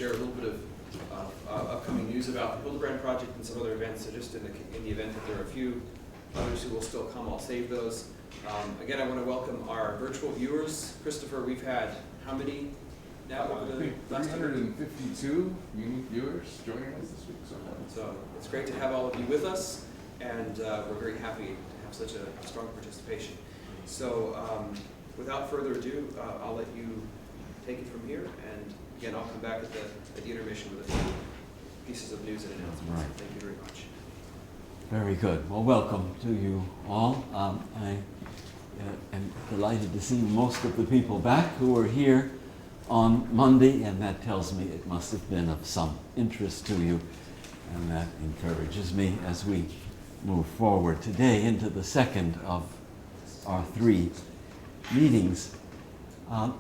share a little bit of upcoming news about the Hildebrand Project and some other events. So just in the event that there are a few others who will still come, I'll save those. Again, I want to welcome our virtual viewers. Christopher, we've had how many now? I think 352 unique viewers joining us this week. So it's great to have all of you with us, and we're very happy to have such a strong participation. So without further ado, I'll let you take it from here, and again, I'll come back at the intermission with a few pieces of news and announcements. Right. Thank you very much. Very good. Well, welcome to you all. I am delighted to see most of the people back who were here on Monday, and that tells me it must have been of some interest to you, and that encourages me as we move forward today into the second of our three meetings.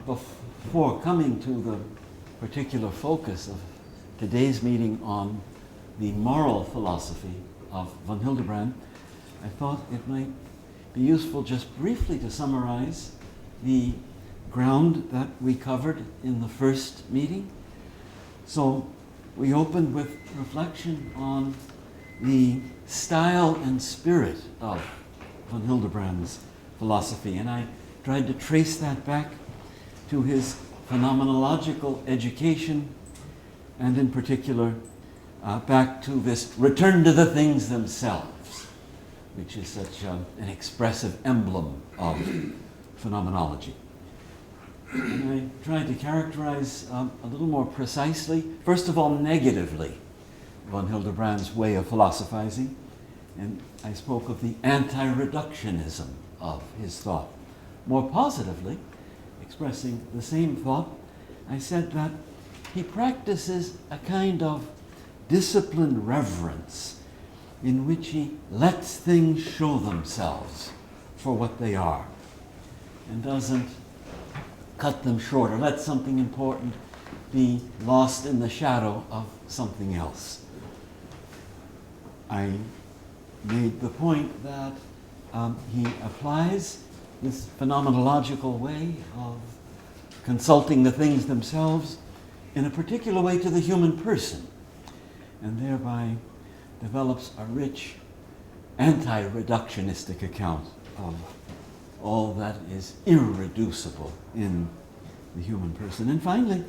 Before coming to the particular focus of today's meeting on the moral philosophy of von Hildebrand, I thought it might be useful just briefly to summarize the ground that we covered in the first meeting. So we opened with reflection on the style and spirit of von Hildebrand's philosophy, and I tried to trace that back to his phenomenological education, and in particular back to this return to the things themselves, which is such an expressive emblem of phenomenology. And I tried to characterize a little more precisely, first of all negatively, von Hildebrand's way of philosophizing, and I spoke of the anti-reductionism of his thought. More positively, expressing the same thought, I said that he practices a kind of disciplined reverence in which he lets things show themselves for what they are and doesn't cut them short or let something important be lost in the shadow of something else. I made the point that he applies this phenomenological way of consulting the things themselves in a particular way to the human person, and thereby develops a rich anti-reductionistic account of all that is irreducible in the human person. And finally,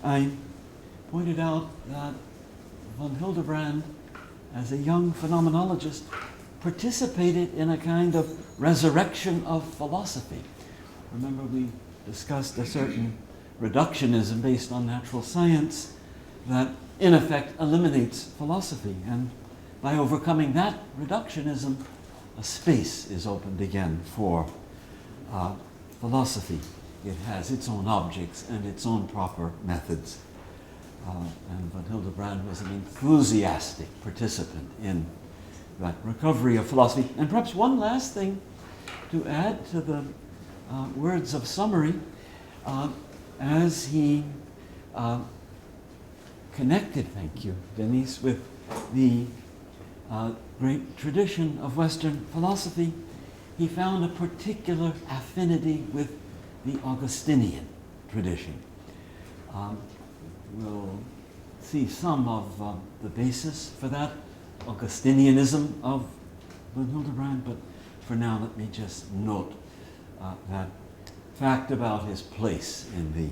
I pointed out that von Hildebrand, as a young phenomenologist, participated in a kind of resurrection of philosophy. Remember, we discussed a certain reductionism based on natural science that in effect eliminates philosophy, and by overcoming that reductionism, a space is opened again for philosophy. It has its own objects and its own proper methods. And von Hildebrand was an enthusiastic participant in that recovery of philosophy. And perhaps one last thing to add to the words of summary, as he connected, thank you, Denise, with the great tradition of Western philosophy, he found a particular affinity with the Augustinian tradition. We'll see some of the basis for that Augustinianism of von Hildebrand, but for now let me just note that fact about his place in the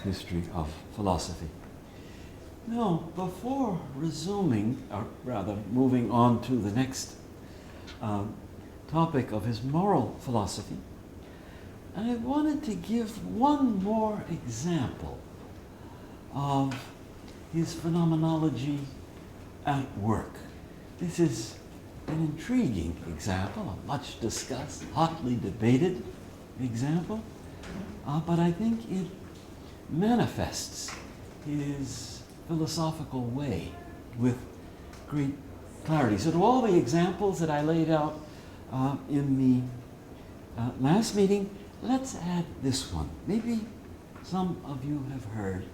history of philosophy. Now, before resuming, or rather moving on to the next topic of his moral philosophy, I wanted to give one more example of his phenomenology at work. This is an intriguing example, a much discussed, hotly debated example, but I think it manifests his philosophical way with great clarity. So to all the examples that I laid out in the last meeting, let's add this one. Maybe some of you have heard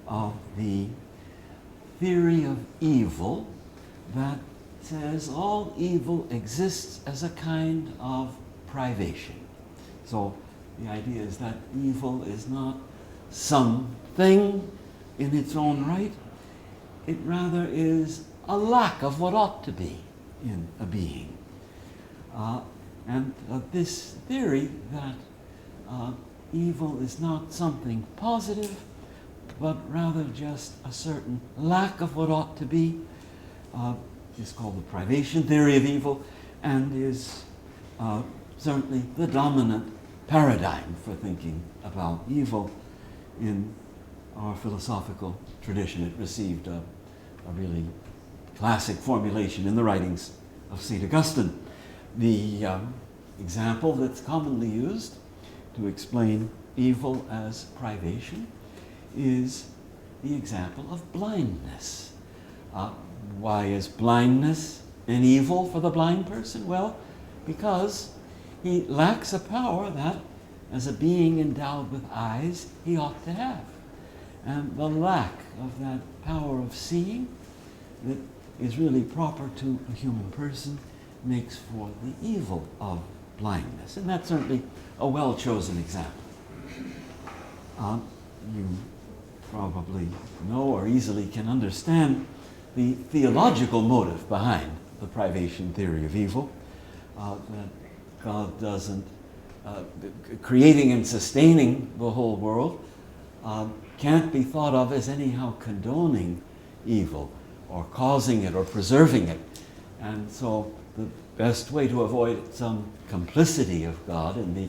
of the theory of evil that says all evil exists as a kind of privation. So the idea is that evil is not something in its own right. It rather is a lack of what ought to be in a being. And this theory that evil is not something positive, but rather just a certain lack of what ought to be, is called the privation theory of evil, and is certainly the dominant paradigm for thinking about evil in our philosophical tradition. It received a really classic formulation in the writings of St. Augustine. The example that's commonly used to explain evil as privation is the example of blindness. Why is blindness an evil for the blind person? Well, because he lacks a power that, as a being endowed with eyes, he ought to have. And the lack of that power of seeing that is really proper to a human person makes for the evil of blindness. And that's certainly a well-chosen example. You probably know or easily can understand the theological motive behind the privation theory of evil, that God doesn't, creating and sustaining the whole world can't be thought of as anyhow condoning evil or causing it or preserving it. And so the best way to avoid some complicity of God in the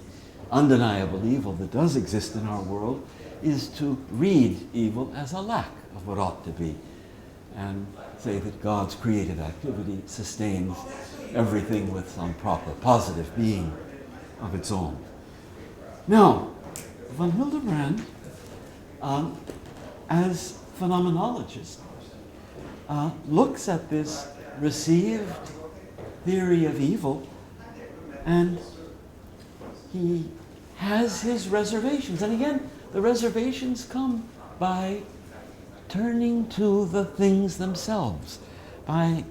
undeniable evil that does exist in our world is to read evil as a lack of what ought to be, and say that God's creative activity sustains everything with some proper positive being of its own. Now, von Hildebrand, as phenomenologist, looks at this received theory of evil, and he has his reservations. And again, the reservations come by turning to the things themselves, by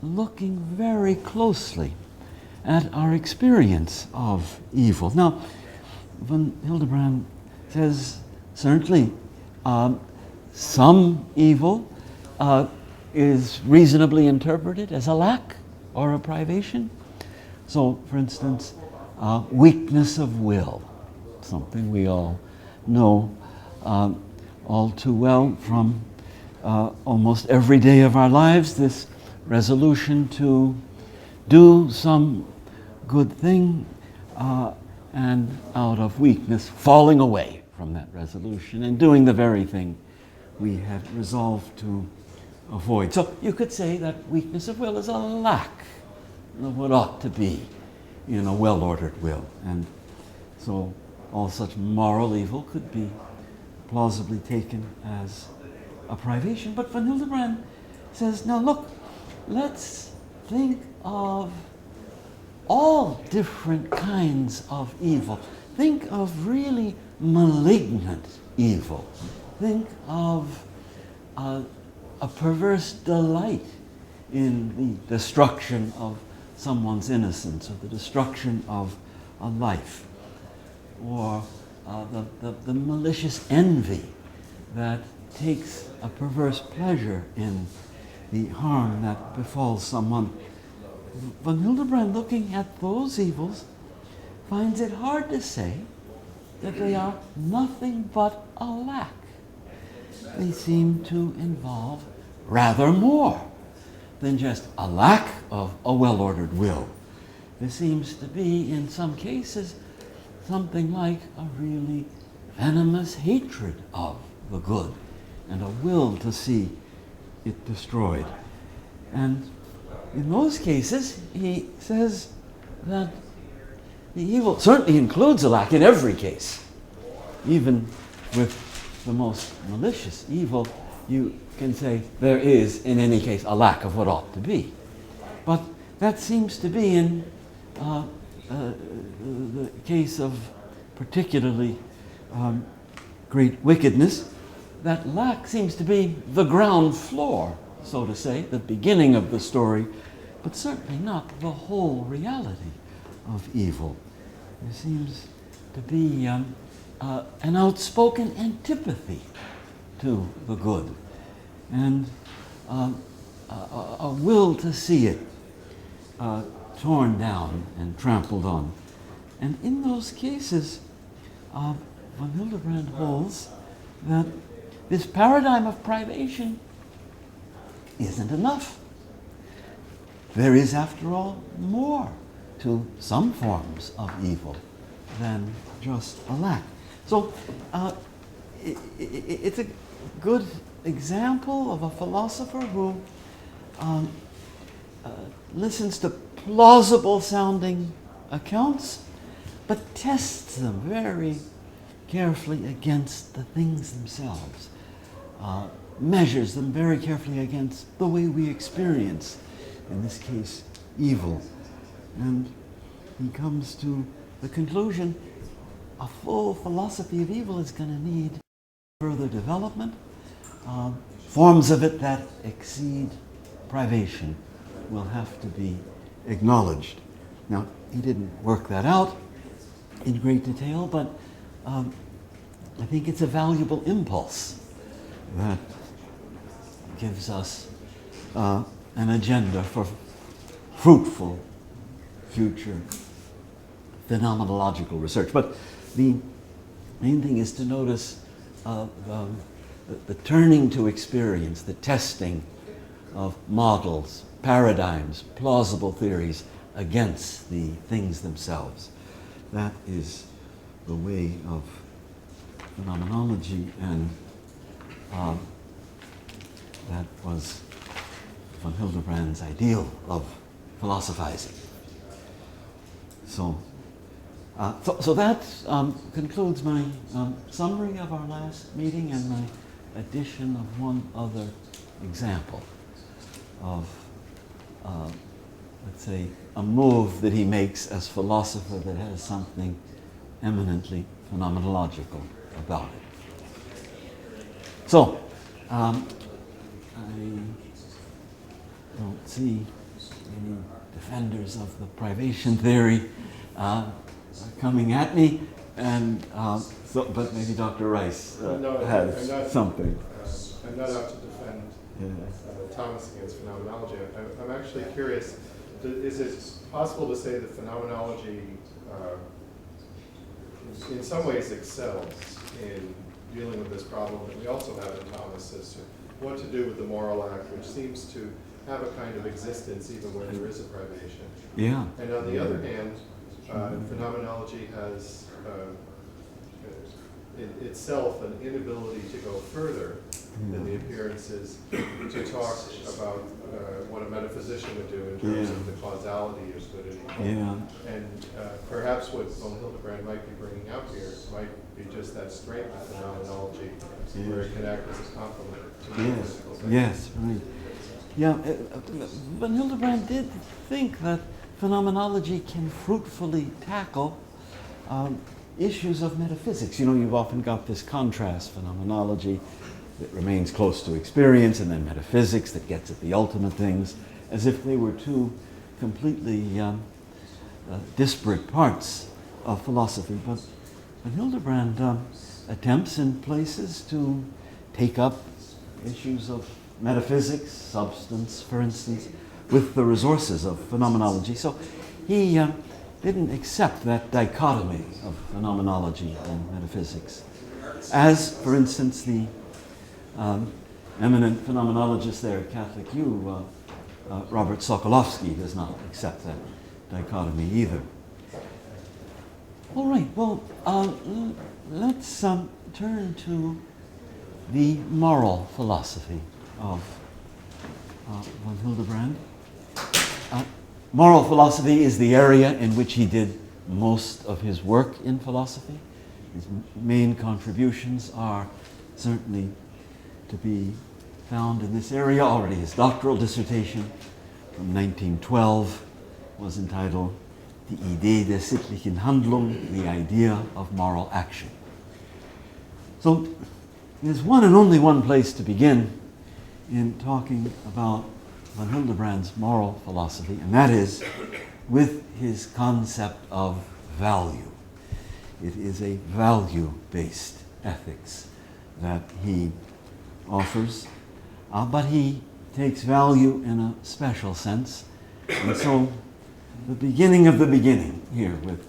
looking very closely at our experience of evil. Now, von Hildebrand says certainly some evil is reasonably interpreted as a lack or a privation. So, for instance, weakness of will, something we all know all too well from almost every day of our lives, this resolution to do some good thing and out of weakness falling away from that resolution and doing the very thing we had resolved to avoid. So you could say that weakness of will is a lack of what ought to be in a well-ordered will. And so all such moral evil could be plausibly taken as a privation. But von Hildebrand says, now look, let's think of all different kinds of evil. Think of really malignant evil. Think of a perverse delight in the destruction of someone's innocence or the destruction of a life, or the malicious envy that takes a perverse pleasure in the harm that befalls someone. Von Hildebrand, looking at those evils, finds it hard to say that they are nothing but a lack. They seem to involve rather more than just a lack of a well-ordered will. There seems to be, in some cases, something like a really venomous hatred of the good and a will to see it destroyed. And in those cases, he says that the evil certainly includes a lack in every case. Even with the most malicious evil, you can say there is, in any case, a lack of what ought to be. But that seems to be in the case of particularly great wickedness. That lack seems to be the ground floor, so to say, the beginning of the story, but certainly not the whole reality of evil. There seems to be an outspoken antipathy to the good, and a will to see it torn down and trampled on. And in those cases, von Hildebrand holds that this paradigm of privation isn't enough. There is, after all, more to some forms of evil than just a lack. So it's a good example of a philosopher who listens to plausible sounding accounts, but tests them very carefully against the things themselves, measures them very carefully against the way we experience, in this case, evil. And he comes to the conclusion a full philosophy of evil is going to need further development. Forms of it that exceed privation will have to be acknowledged. Now, he didn't work that out in great detail, but I think it's a valuable impulse that gives us an agenda for fruitful future phenomenological research. But the main thing is to notice the turning to experience, the testing of models, paradigms, plausible theories against the things themselves. That is the way of phenomenology, and that was von Hildebrand's ideal of philosophizing. So that concludes my summary of our last meeting and my addition of one other example of, let's say, a move that he makes as philosopher that has something eminently phenomenological about it. So, I don't see any defenders of the privation theory coming at me, and but maybe Dr. Rice has something. I'm not out to defend Thomas against phenomenology. I'm actually curious, is it possible to say that phenomenology in some ways excels in dealing with this problem that we also have in Thomas as to what to do with the moral act, which seems to have a kind of existence even when there is a privation? Yeah. And on the other hand, phenomenology has in itself an inability to go further than the appearances, to talk about what a metaphysician would do in terms of the causality of good and evil. Yeah. And perhaps what von Hildebrand might be bringing out here might be just that strength of phenomenology, where it can act as a complement to metaphysical things. Yes, right. Yeah, von Hildebrand did think that phenomenology can fruitfully tackle issues of metaphysics. You know, you've often got this contrast, phenomenology that remains close to experience, and then metaphysics that gets at the ultimate things, as if they were two completely disparate parts of philosophy. But Hildebrand attempts in places to take up issues of metaphysics, substance, for instance, with the resources of phenomenology. So he didn't accept that dichotomy of phenomenology and metaphysics. As, for instance, the eminent phenomenologist there at Catholic U, Robert Sokolowski, does not accept that dichotomy either. All right, well, let's turn to the moral philosophy of von Hildebrand. Moral philosophy is the area in which he did most of his work in philosophy. His main contributions are certainly to be found in this area. Already his doctoral dissertation from 1912 was entitled Die Idee der sittlichen Handlung, the idea of moral action. So there's one and only one place to begin in talking about von Hildebrand's moral philosophy, and that is with his concept of value. It is a value-based ethics that he offers, but he takes value in a special sense. And so the beginning of the beginning here with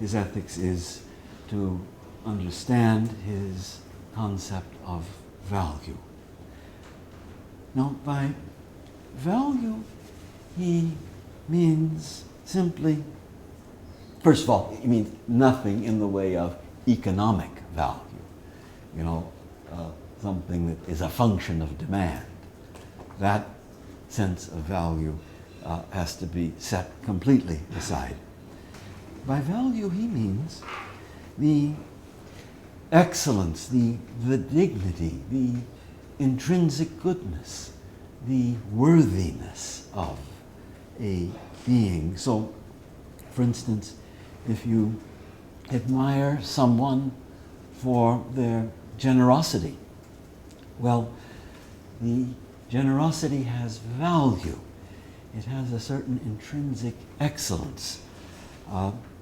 his ethics is to understand his concept of value. Now, by value, he means simply, first of all, he means nothing in the way of economic value. You know, something that is a function of demand. That sense of value has to be set completely aside. By value, he means the excellence, the dignity, the intrinsic goodness, the worthiness of a being. So, for instance, if you admire someone for their generosity, well, the generosity has value. It has a certain intrinsic excellence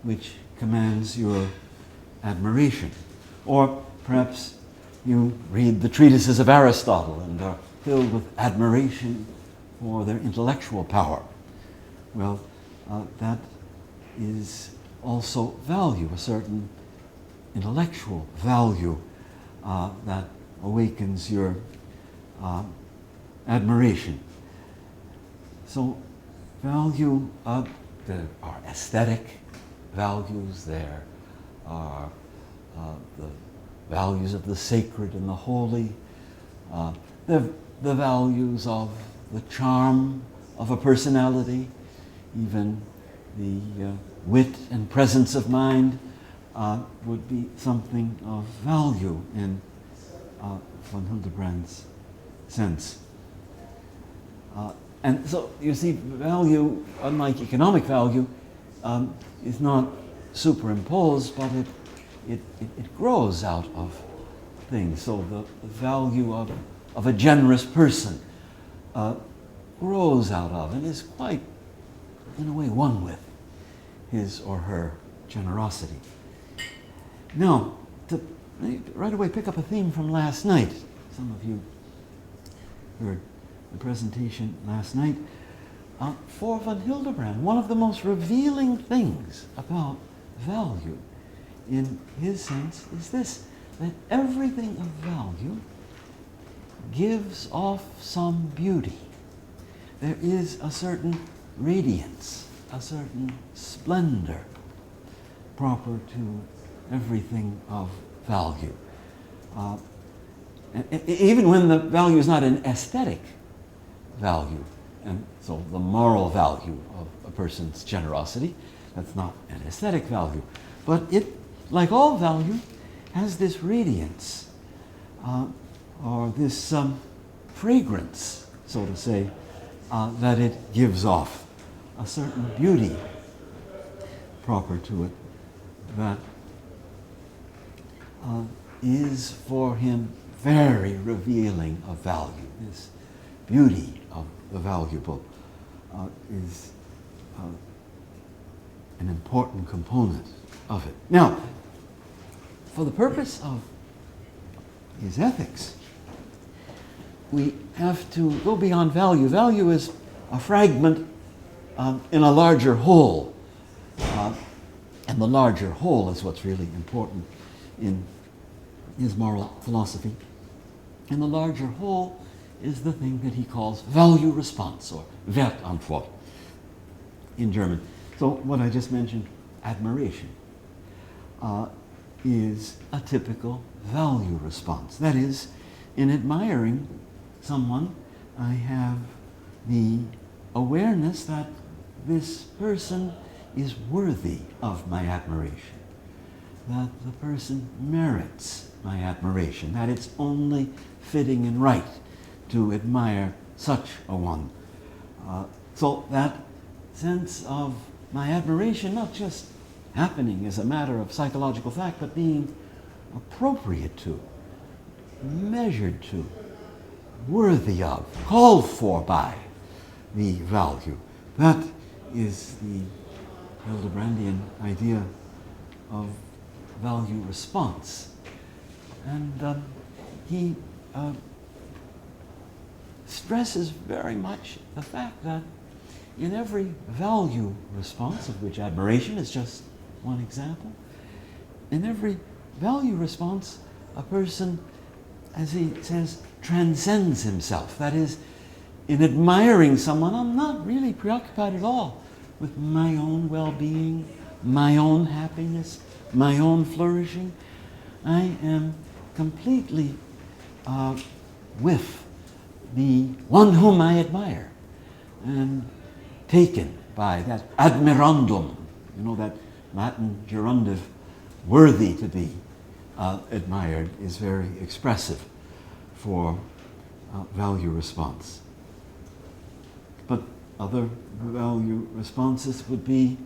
which commands your admiration. Or perhaps you read the treatises of Aristotle and are filled with admiration for their intellectual power. Well, that is also value, a certain intellectual value that awakens your admiration. So value, there are aesthetic values, there are the values of the sacred and the holy, the values of the charm of a personality, even the wit and presence of mind would be something of value in von Hildebrand's sense. And so, you see, value, unlike economic value, is not superimposed, but it grows out of things. So the value of a generous person grows out of and is quite, in a way, one with his or her generosity. Now, to right away pick up a theme from last night. Some of you heard the presentation last night. For von Hildebrand, one of the most revealing things about value, in his sense, is this, that everything of value gives off some beauty. There is a certain radiance, a certain splendor proper to everything of value. Even when the value is not an aesthetic value, and so the moral value of a person's generosity, that's not an aesthetic value. But it, like all value, has this radiance, or this fragrance, so to say, that it gives off, a certain beauty proper to it that is for him very revealing of value. This beauty of the valuable is an important component of it. Now, for the purpose of his ethics, we have to go beyond value. Value is a fragment in a larger whole. And the larger whole is what's really important in his moral philosophy. And the larger whole is the thing that he calls value response, or Wertantwort in German. So what I just mentioned, admiration, is a typical value response. That is, in admiring someone, I have the awareness that this person is worthy of my admiration, that the person merits my admiration, that it's only fitting and right to admire such a one. So that sense of my admiration not just happening as a matter of psychological fact, but being appropriate to, measured to, worthy of, called for by the value. That is the Hildebrandian idea of value response. And he stresses very much the fact that in every value response, of which admiration is just one example, in every value response, a person, as he says, transcends himself. That is, in admiring someone, I'm not really preoccupied at all with my own well-being, my own happiness, my own flourishing. I am completely with the one whom I admire and taken by that admirandum, that Latin gerundive, worthy to be admired, is very expressive for value response. But other value responses would be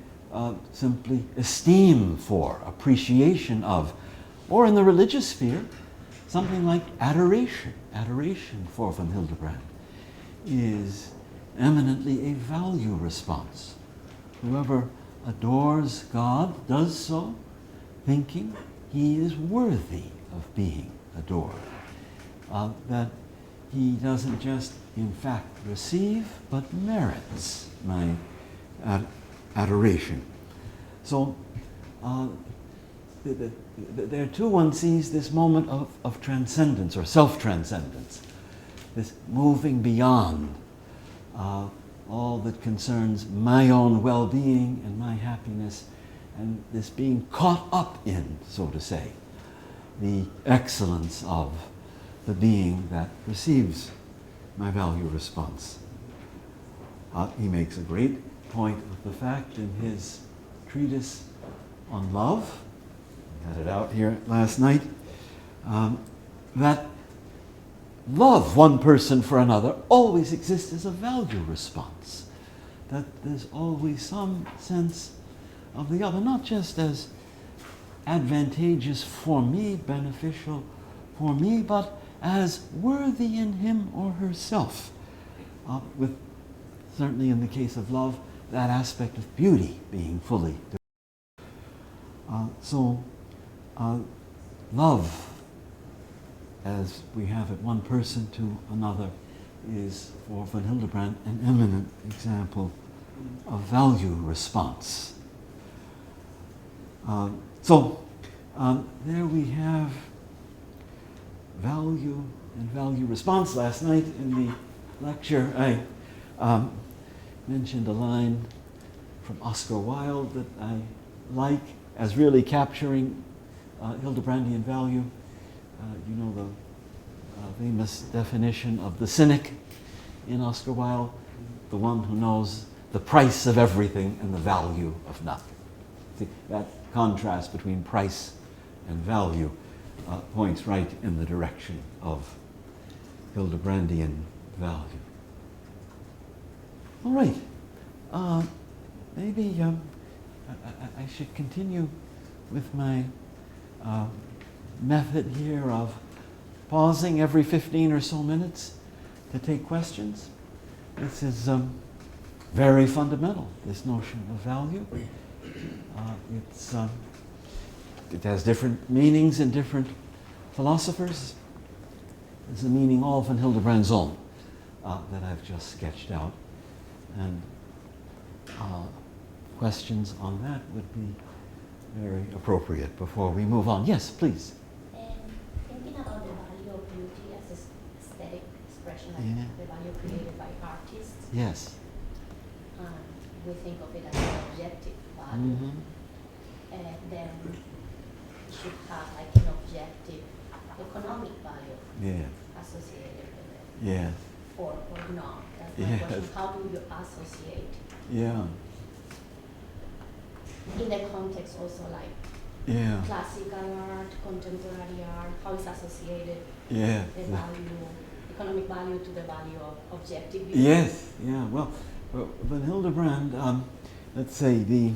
simply esteem for, appreciation of, or in the religious sphere, something like adoration. Adoration for von Hildebrand is eminently a value response. Whoever adores God does so thinking he is worthy of being adored. That he doesn't just, in fact, receive, but merits my adoration. So there too one sees this moment of transcendence or self-transcendence, this moving beyond all that concerns my own well-being and my happiness, and this being caught up in, so to say, the excellence of the being that receives my value response. He makes a great point of the fact in his treatise on love, I had it out here last night, that love one person for another always exists as a value response. That there's always some sense of the other, not just as advantageous for me, beneficial for me, but as worthy in him or herself. With, certainly in the case of love, that aspect of beauty being fully developed. Love, as we have it one person to another, is for von Hildebrand an eminent example of value response. There we have value and value response. Last night in the lecture I mentioned a line from Oscar Wilde that I like as really capturing Hildebrandian value. The famous definition of the cynic in Oscar Wilde, the one who knows the price of everything and the value of nothing. See, that contrast between price and value points right in the direction of Hildebrandian value. All right. Maybe I should continue with my method here of pausing every 15 or so minutes to take questions. This is very fundamental, this notion of value. It has different meanings in different philosophers. It's a meaning all von Hildebrand's own that I've just sketched out. And questions on that would be very appropriate before we move on. Yes, please. Thinking about the value of beauty as an aesthetic expression, like Yeah. the value created by artists, Yes. we think of it as an objective value, and then it should have like an objective economic value Yeah. associated with it, Yeah. or not. That's my Yes. question. How do you associate? Yeah. In the context also like Yeah. classical art, contemporary art, how is associated Yeah. the value, economic value to the value of objective beauty? Yes. Yeah. Well, von Hildebrand, let's say the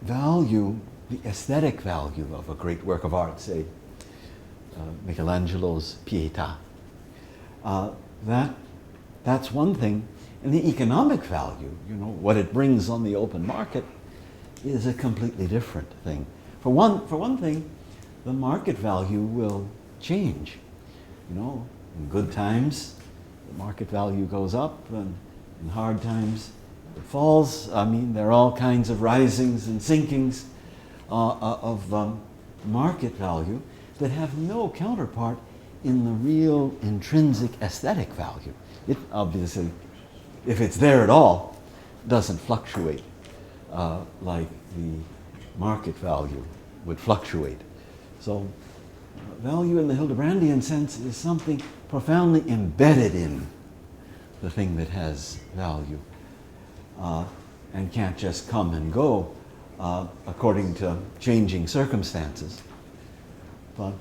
value, the aesthetic value of a great work of art, say Michelangelo's Pietà, that's one thing. And the economic value, what it brings on the open market, is a completely different thing. For one thing, the market value will change. in good times, the market value goes up, and in hard times, it falls. I mean, there are all kinds of risings and sinkings of market value that have no counterpart in the real intrinsic aesthetic value. It obviously, if it's there at all, doesn't fluctuate like the market value would fluctuate. So value in the Hildebrandian sense is something profoundly embedded in the thing that has value and can't just come and go according to changing circumstances. But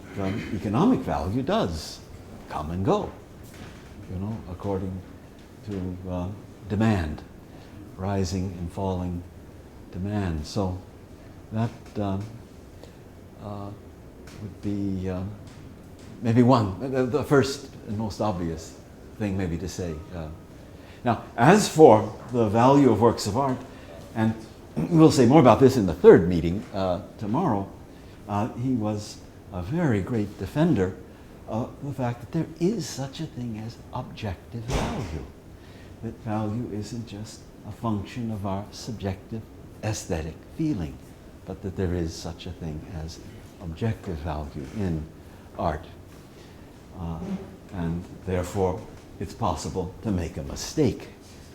economic value does come and go, according to demand, rising and falling demand. So that would be maybe the first and most obvious thing maybe to say. Now, as for the value of works of art, and we'll say more about this in the third meeting tomorrow, he was a very great defender of the fact that there is such a thing as objective value. That value isn't just a function of our subjective aesthetic feeling, but that there is such a thing as objective value in art. And therefore, it's possible to make a mistake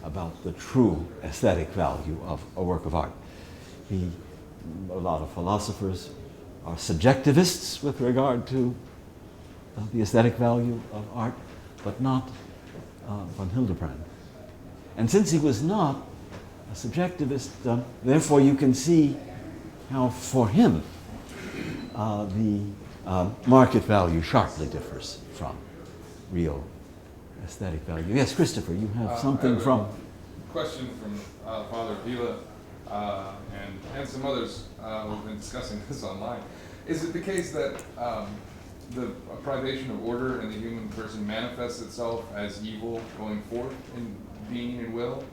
about the true aesthetic value of a work of art. A lot of philosophers are subjectivists with regard to the aesthetic value of art, but not von Hildebrand. And since he was not a subjectivist, therefore you can see how for him the market value sharply differs from real aesthetic value. Yes, Christopher, you have something from... Question from Father Vila and some others who've been discussing this online. Is it the case that the privation of order in the human person manifests itself as evil going forth in being and will?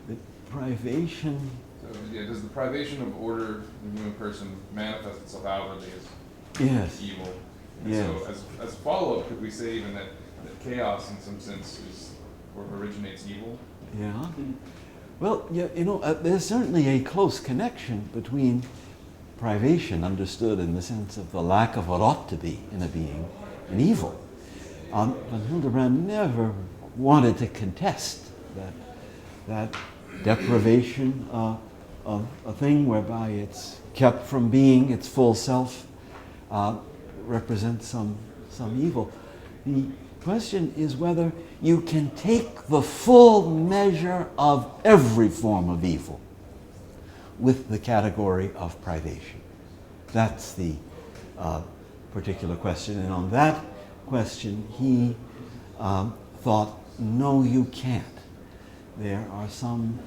The privation... So, yeah, does the privation of order in the human person manifest itself outwardly as Yes. evil? And Yes. so as follow-up, could we say even that chaos in some sense is or originates evil? Yeah. Well, yeah, there's certainly a close connection between privation, understood in the sense of the lack of what ought to be in a being, and evil. Von Hildebrand never wanted to contest that deprivation of a thing whereby it's kept from being its full self represents some evil. The question is whether you can take the full measure of every form of evil with the category of privation. That's the particular question. And on that question, he thought, no, you can't. There are some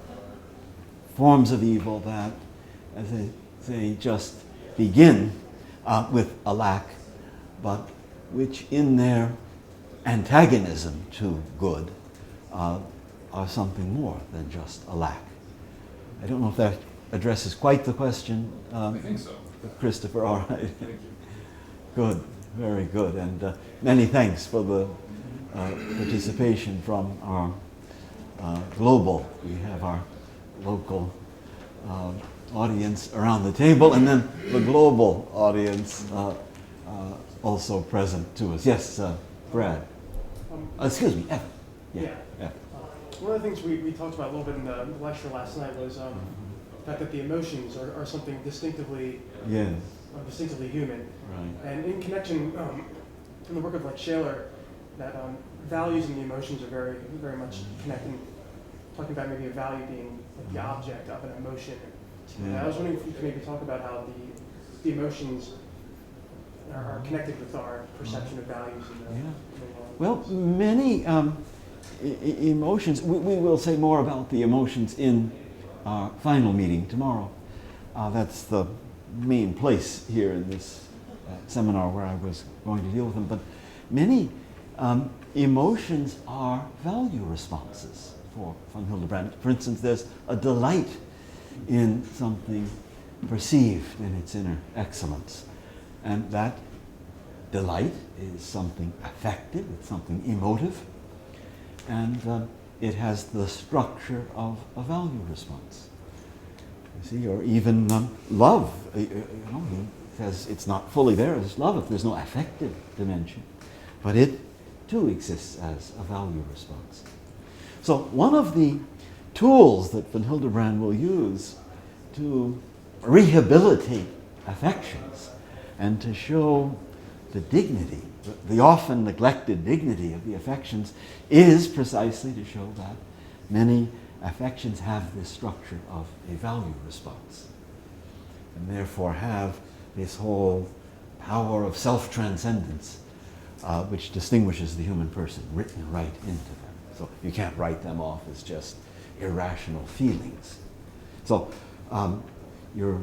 forms of evil that, as they just begin with a lack, but which in their antagonism to good are something more than just a lack. I don't know if that addresses quite the question. I think so. Christopher, all right. Thank you. Good, very good. And many thanks for the participation from our global. We have our local audience around the table, and then the global audience also present to us. Yes, Brad. Excuse me, Evan. Yeah. Evan. One of the things we talked about a little bit in the lecture last night was the fact that the emotions are something distinctively Yes. Distinctively human. Right. And in connection in the work of like Shaler, that values and the emotions are very, very much connected. Talking about maybe a value being like the object of an emotion. And I was wondering if you could maybe talk about how the emotions are connected with our perception of values in the world. Well, many emotions, we will say more about the emotions in our final meeting tomorrow. That's the main place here in this seminar where I was going to deal with them. But many emotions are value responses for von Hildebrand. For instance, there's a delight in something perceived in its inner excellence. And that delight is something affective, it's something emotive, and it has the structure of a value response. You see, or even love. He says it's not fully there as love if there's no affective dimension, but it too exists as a value response. So one of the tools that von Hildebrand will use to rehabilitate affections and to show the dignity, the often neglected dignity of the affections, is precisely to show that many affections have this structure of a value response, and therefore have this whole power of self-transcendence, which distinguishes the human person, written right into them. So you can't write them off as just irrational feelings. So you're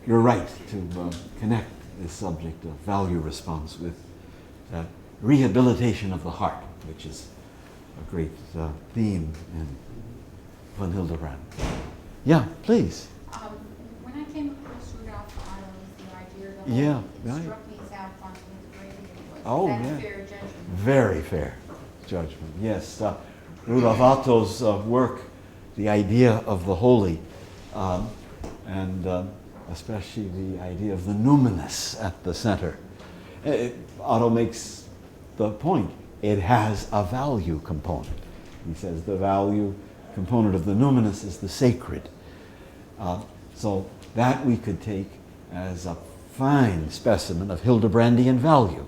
right to connect this subject of value response with rehabilitation of the heart, which is a great theme in von Hildebrand. Yeah, please. When I came across Rudolph Otto's The Idea of the Yeah, Whole, it right. struck me as how contemplative it was. Oh, Is that yeah. a fair judgment? Very fair judgment, yes. Rudolph Otto's work, The Idea of the Holy, and especially the idea of the numinous at the center. Otto makes the point, it has a value component. He says the value component of the numinous is the sacred. So that we could take as a fine specimen of Hildebrandian value.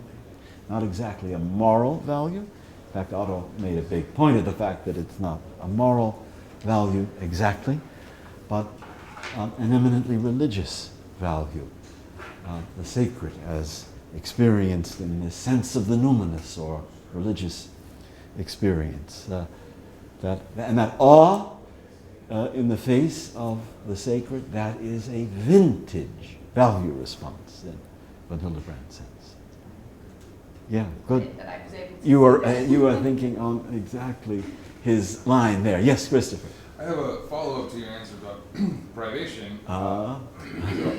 Not exactly a moral value. In fact, Otto made a big point of the fact that it's not a moral value exactly, but an eminently religious value. The sacred as experienced in the sense of the numinous or religious experience. And that awe in the face of the sacred, that is a vintage value response in von Hildebrand's sense. Yeah, good. That I was able to You are thinking on exactly his line there. Yes, Christopher. I have a follow-up to your answer about privation. Uh,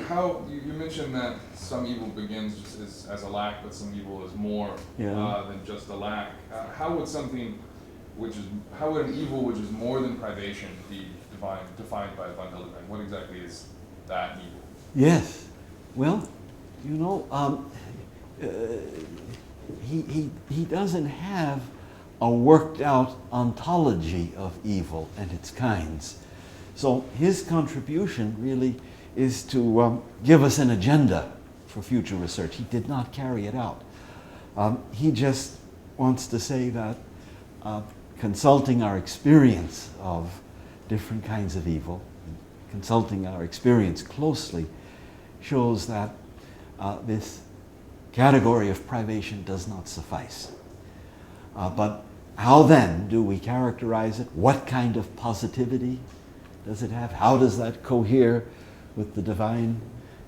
How you mentioned that some evil begins just as a lack, but some evil is more Yeah. than just a lack. How would an evil which is more than privation be defined by von Hildebrand? What exactly is that evil? Yes. Well, he doesn't have a worked out ontology of evil and its kinds. So his contribution really is to give us an agenda for future research. He did not carry it out. He just wants to say that consulting our experience of different kinds of evil, consulting our experience closely, shows that this category of privation does not suffice. But how then do we characterize it? What kind of positivity does it have? How does that cohere with the divine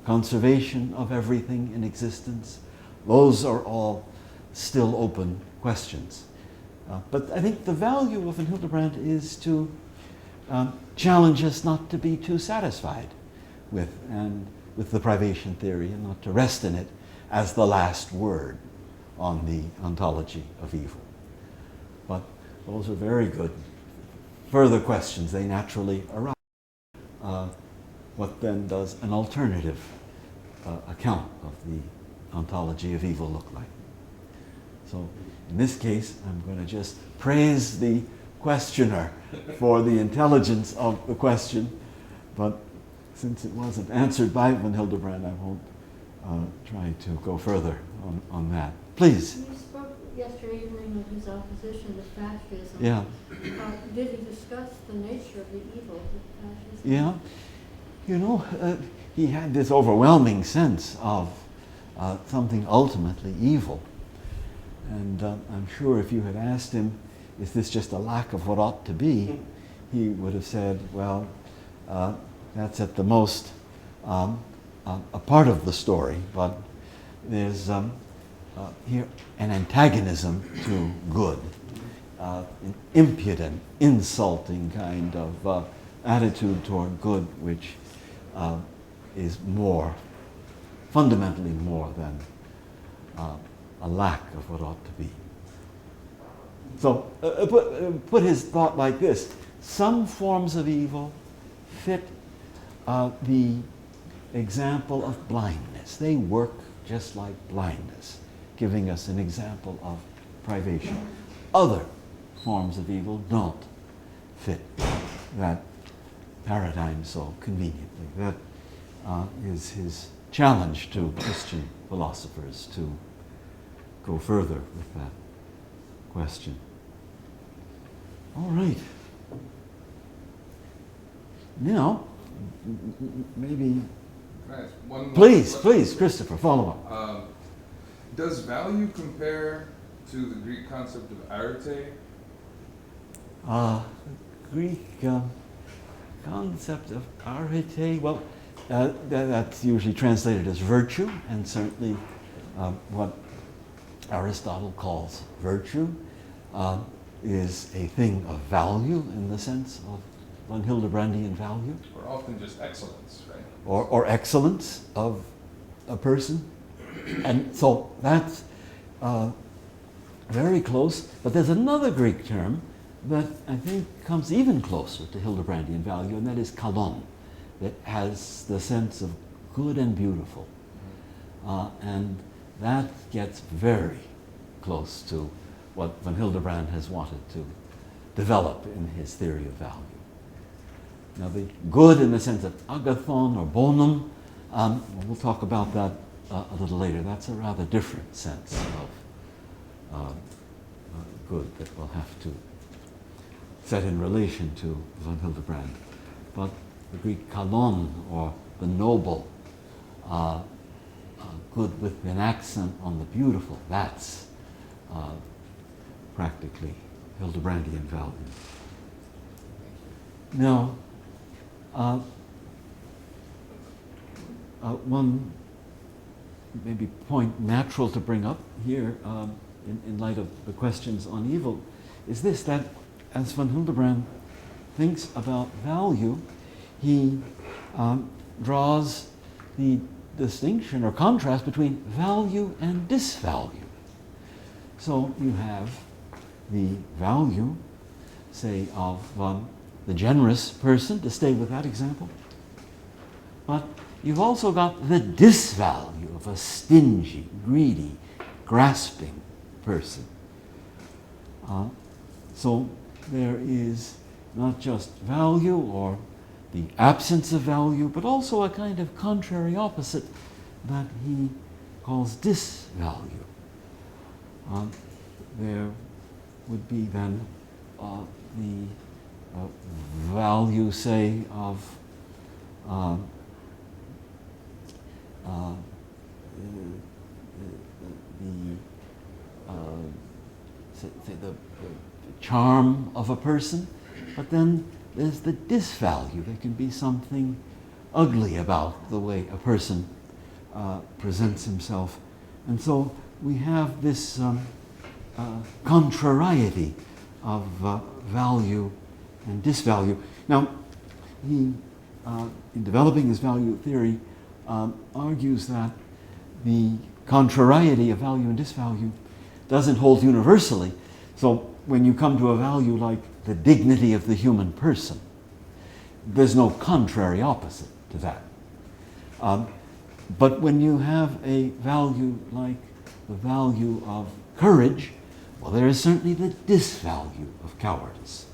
conservation of everything in existence? Those are all still open questions. But I think the value of von Hildebrand is to challenge us not to be too satisfied with the privation theory and not to rest in it as the last word on the ontology of evil. But those are very good further questions. They naturally arise. What then does an alternative account of the ontology of evil look like? So in this case, I'm going to just praise the questioner for the intelligence of the question, but since it wasn't answered by von Hildebrand, I won't try to go further on that. Please. You spoke yesterday evening of his opposition to fascism. Yeah. Did he discuss the nature of the evil of fascism? Yeah. He had this overwhelming sense of something ultimately evil. And I'm sure if you had asked him, is this just a lack of what ought to be, he would have said, well, that's at the most a part of the story, but there's here an antagonism to good, an impudent, insulting kind of attitude toward good, which is fundamentally more than a lack of what ought to be. So put his thought like this. Some forms of evil fit the example of blindness. They work just like blindness, giving us an example of privation. Other forms of evil don't fit that paradigm so conveniently. That is his challenge to Christian philosophers to go further with that question. All right. Now, maybe... Can I ask one more Please, question? Christopher, follow up. Does value compare to the Greek concept of arete? Greek concept of arete, well, that's usually translated as virtue, and certainly what Aristotle calls virtue is a thing of value in the sense of von Hildebrandian value. Or often just excellence, right? Or excellence of a person. And so that's very close. But there's another Greek term that I think comes even closer to Hildebrandian value, and that is kalon, that has the sense of good and beautiful. And that gets very close to what von Hildebrand has wanted to develop in his theory of value. Now, the good in the sense of agathon or bonum, we'll talk about that a little later. That's a rather different sense of good that we'll have to set in relation to von Hildebrand. But the Greek kalon, or the noble, good with an accent on the beautiful, that's practically Hildebrandian value. Now, one maybe point natural to bring up here in light of the questions on evil is this, that as von Hildebrand thinks about value, he draws the distinction or contrast between value and disvalue. So you have the value, say, of the generous person, to stay with that example. But you've also got the disvalue of a stingy, greedy, grasping person. So there is not just value or the absence of value, but also a kind of contrary opposite that he calls disvalue. There would be then the value, say, of the charm of a person, but then there's the disvalue. There can be something ugly about the way a person presents himself. And so we have this contrariety of value and disvalue. Now, he, in developing his value theory, argues that the contrariety of value and disvalue doesn't hold universally. So when you come to a value like the dignity of the human person, there's no contrary opposite to that. But when you have a value like the value of courage, well, there is certainly the disvalue of cowardice.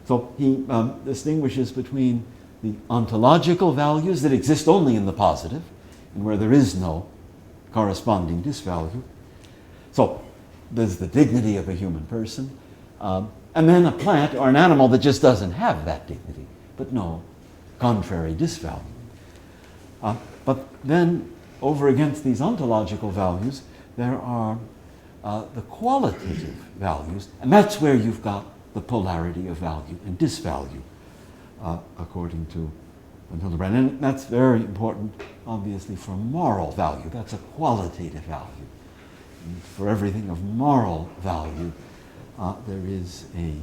So he distinguishes between the ontological values that exist only in the positive, and where there is no corresponding disvalue. So there's the dignity of a human person, and then a plant or an animal that just doesn't have that dignity, but no contrary disvalue. But then, over against these ontological values, there are the qualitative values, and that's where you've got the polarity of value and disvalue, according to von Hildebrand. And that's very important, obviously, for moral value. That's a qualitative value. And for everything of moral value, there is a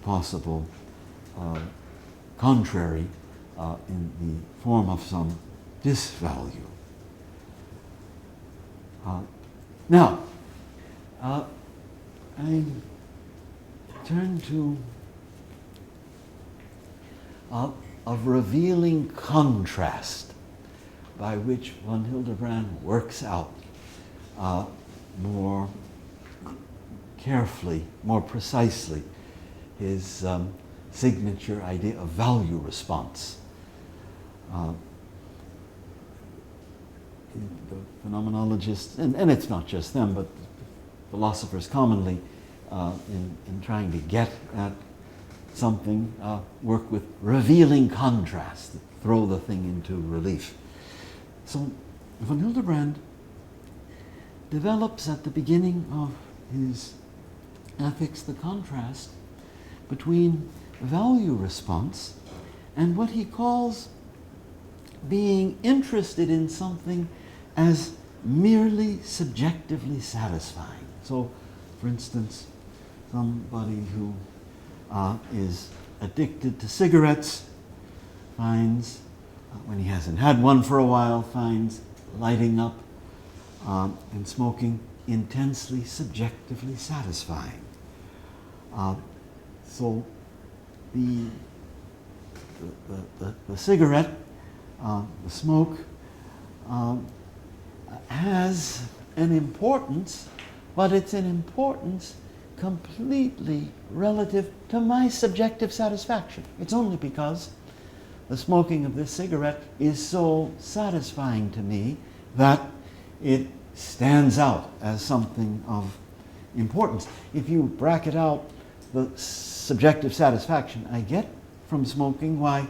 possible contrary in the form of some disvalue. Now, I turn to a revealing contrast by which von Hildebrand works out more carefully, more precisely, his signature idea of value response. The phenomenologists, and it's not just them, but philosophers commonly, in trying to get at something, work with revealing contrast, throw the thing into relief. So von Hildebrand develops at the beginning of his ethics the contrast between value response and what he calls being interested in something as merely subjectively satisfying. So, for instance, somebody who is addicted to cigarettes finds, when he hasn't had one for a while, finds lighting up and smoking intensely subjectively satisfying. So the cigarette, the smoke, has an importance, but it's an importance completely relative to my subjective satisfaction. It's only because the smoking of this cigarette is so satisfying to me that it stands out as something of importance. If you bracket out the subjective satisfaction I get from smoking, why,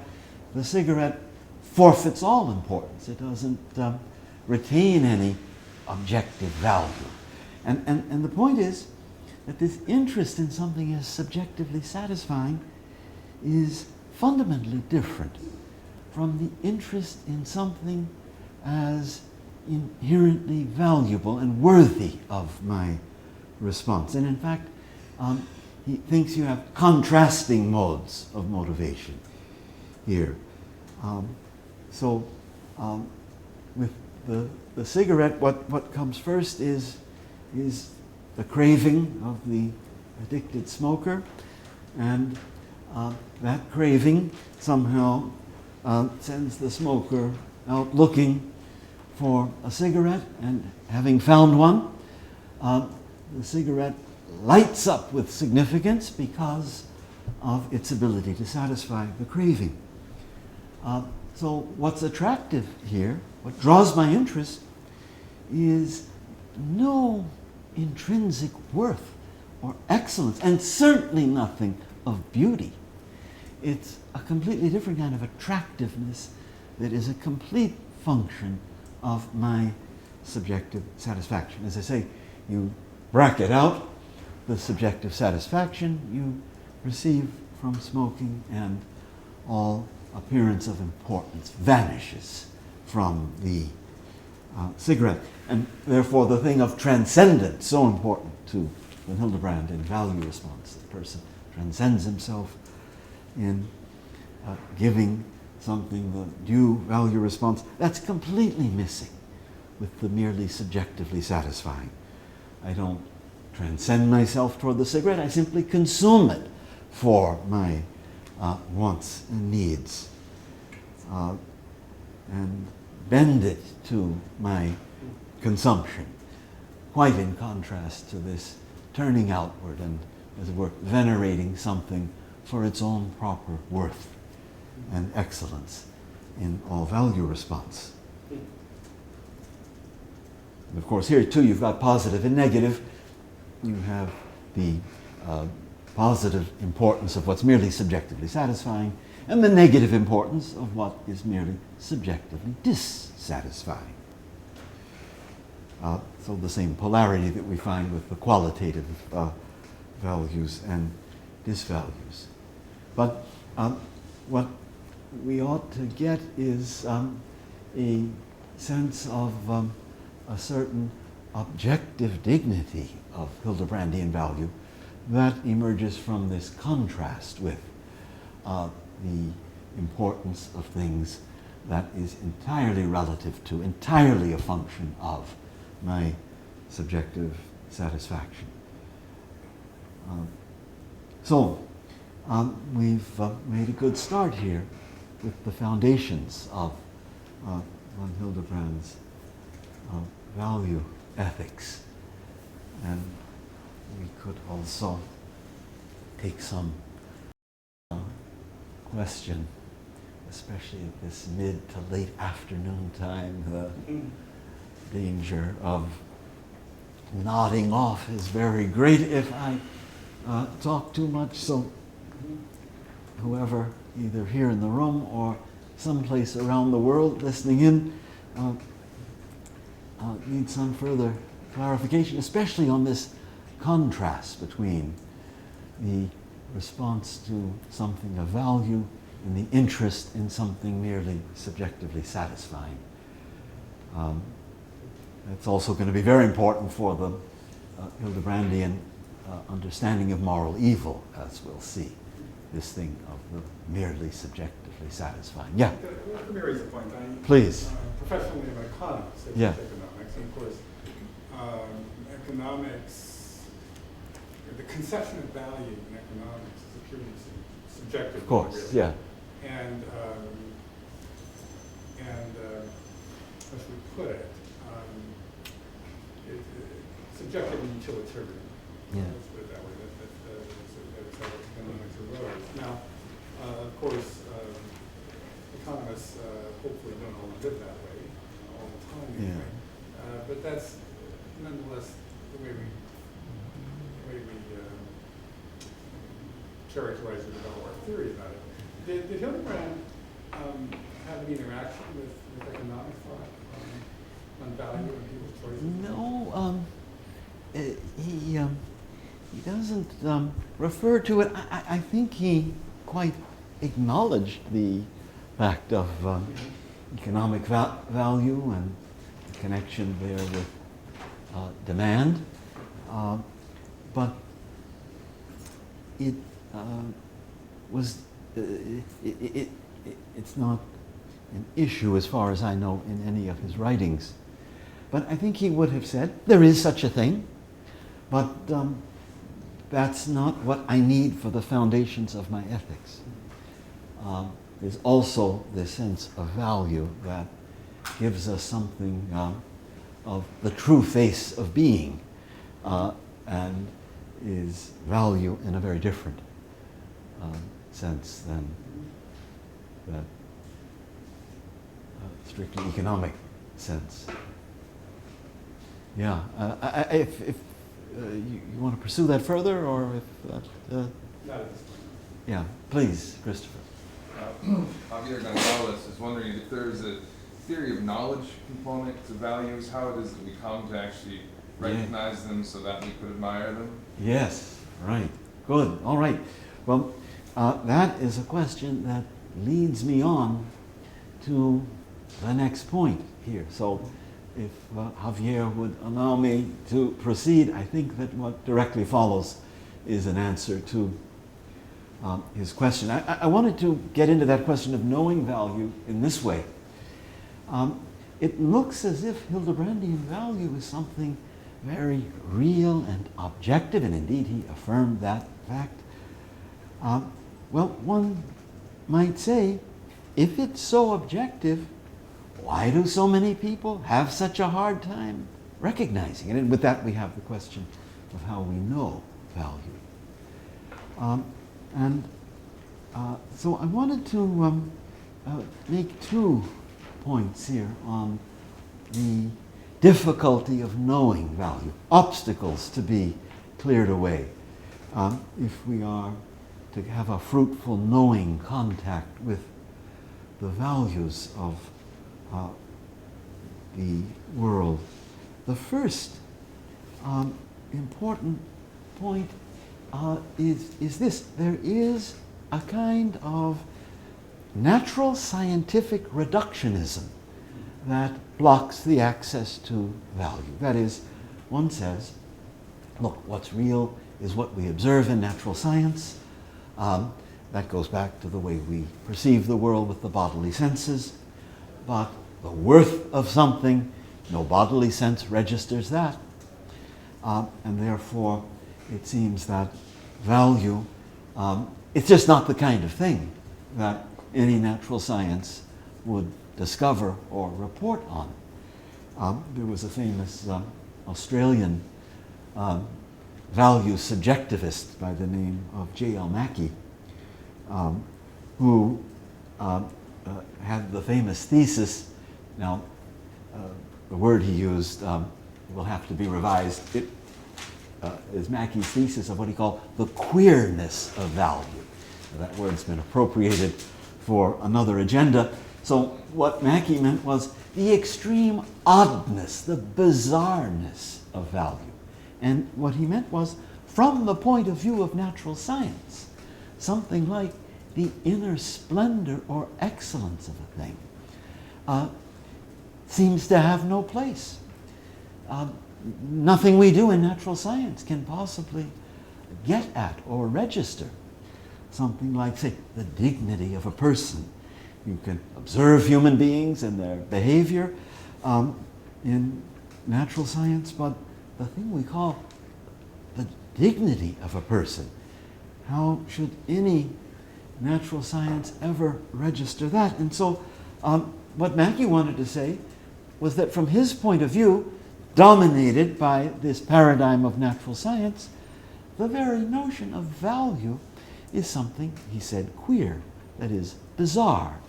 the cigarette forfeits all importance. It doesn't retain any objective value. And the point is that this interest in something as subjectively satisfying is fundamentally different from the interest in something as inherently valuable and worthy of my response. And in fact, he thinks you have contrasting modes of motivation here. With the cigarette, what comes first is the craving of the addicted smoker, and that craving somehow sends the smoker out looking for a cigarette, and having found one, the cigarette lights up with significance because of its ability to satisfy the craving. So what's attractive here, what draws my interest, is no intrinsic worth or excellence, and certainly nothing of beauty. It's a completely different kind of attractiveness that is a complete function of my subjective satisfaction. As I say, you bracket out the subjective satisfaction you receive from smoking, and all appearance of importance vanishes from the cigarette. And therefore the thing of transcendence, so important to von Hildebrand in value response. The person transcends himself in giving something the due value response. That's completely missing with the merely subjectively satisfying. I don't transcend myself toward the cigarette, I simply consume it for my wants and needs, and bend it to my consumption, quite in contrast to this turning outward and, as it were, venerating something for its own proper worth and excellence in all value response. And of course, here too, you've got positive and negative. You have the positive importance of what's merely subjectively satisfying, and the negative importance of what is merely subjectively dissatisfying. So the same polarity that we find with the qualitative values and disvalues. But what we ought to get is a sense of a certain objective dignity of Hildebrandian value that emerges from this contrast with the importance of things that is entirely relative to, entirely a function of my subjective satisfaction. So we've made a good start here with the foundations of von Hildebrand's value ethics. And we could also take some question, especially at this mid to late afternoon time, the danger of nodding off is very great if I talk too much. So whoever, either here in the room or someplace around the world listening in, needs some further clarification, especially on this contrast between the response to something of value and the interest in something merely subjectively satisfying. It's also going to be very important for the Hildebrandian understanding of moral evil, as we'll see, this thing of the merely subjectively satisfying. Yeah? Let me raise a point. Please. Professionally, I'm an economist, I Yeah. teach economics, and of course, economics, the conception of value in economics is a purely subjective. Of course, really. yeah. And how should we put it? Subjective and utilitarian. Yeah. Let's put it that way. That's how economics arose. Now, of course, economists hopefully don't all live that way all the time. Yeah. Anyway. But that's nonetheless the way we characterize or develop our theory about it. Did Hildebrand have any interaction with economic thought on value and people's choices? No, he doesn't refer to it. I think he quite acknowledged the fact of economic value and the connection there with demand, but it was it's not an issue as far as I know in any of his writings. But I think he would have said there is such a thing, but that's not what I need for the foundations of my ethics. There's also this sense of value that gives us something of the true face of being, and is value in a very different sense than that strictly economic sense. Yeah, if you want to pursue that further, or if Not at this point. yeah, please, Christopher. Javier Gonzalez is wondering if there's a theory of knowledge component to values, how it is that we come to actually recognize them so that we could admire them? Yes, right. Good. All right. Well, that is a question that leads me on to the next point here. So if Javier would allow me to proceed, I think that what directly follows is an answer to his question. I wanted to get into that question of knowing value in this way. It looks as if Hildebrandian value is something very real and objective, and indeed he affirmed that fact. Well, one might say, if it's so objective, why do so many people have such a hard time recognizing it? And with that, we have the question of how we know value. So I wanted to make 2 points here on the difficulty of knowing value, obstacles to be cleared away if we are to have a fruitful knowing contact with the values of the world. The first important point is this: there is a kind of natural scientific reductionism that blocks the access to value. That is, one says, look, what's real is what we observe in natural science. That goes back to the way we perceive the world with the bodily senses. But the worth of something, no bodily sense registers that. and therefore it seems that value, it's just not the kind of thing that any natural science would discover or report on. There was a famous Australian value subjectivist by the name of J.L. Mackie, who had the famous thesis. Now, the word he used will have to be revised. It is Mackie's thesis of what he called the queerness of value. Now, that word's been appropriated for another agenda. So what Mackie meant was the extreme oddness, the bizarreness of value. And what he meant was, from the point of view of natural science, something like the inner splendor or excellence of a thing seems to have no place. Nothing we do in natural science can possibly get at or register something like, say, the dignity of a person. You can observe human beings and their behavior in natural science, but the thing we call the dignity of a person, how should any natural science ever register that? And so what Mackie wanted to say was that from his point of view, dominated by this paradigm of natural science, the very notion of value is something, he said, queer, that is, bizarre.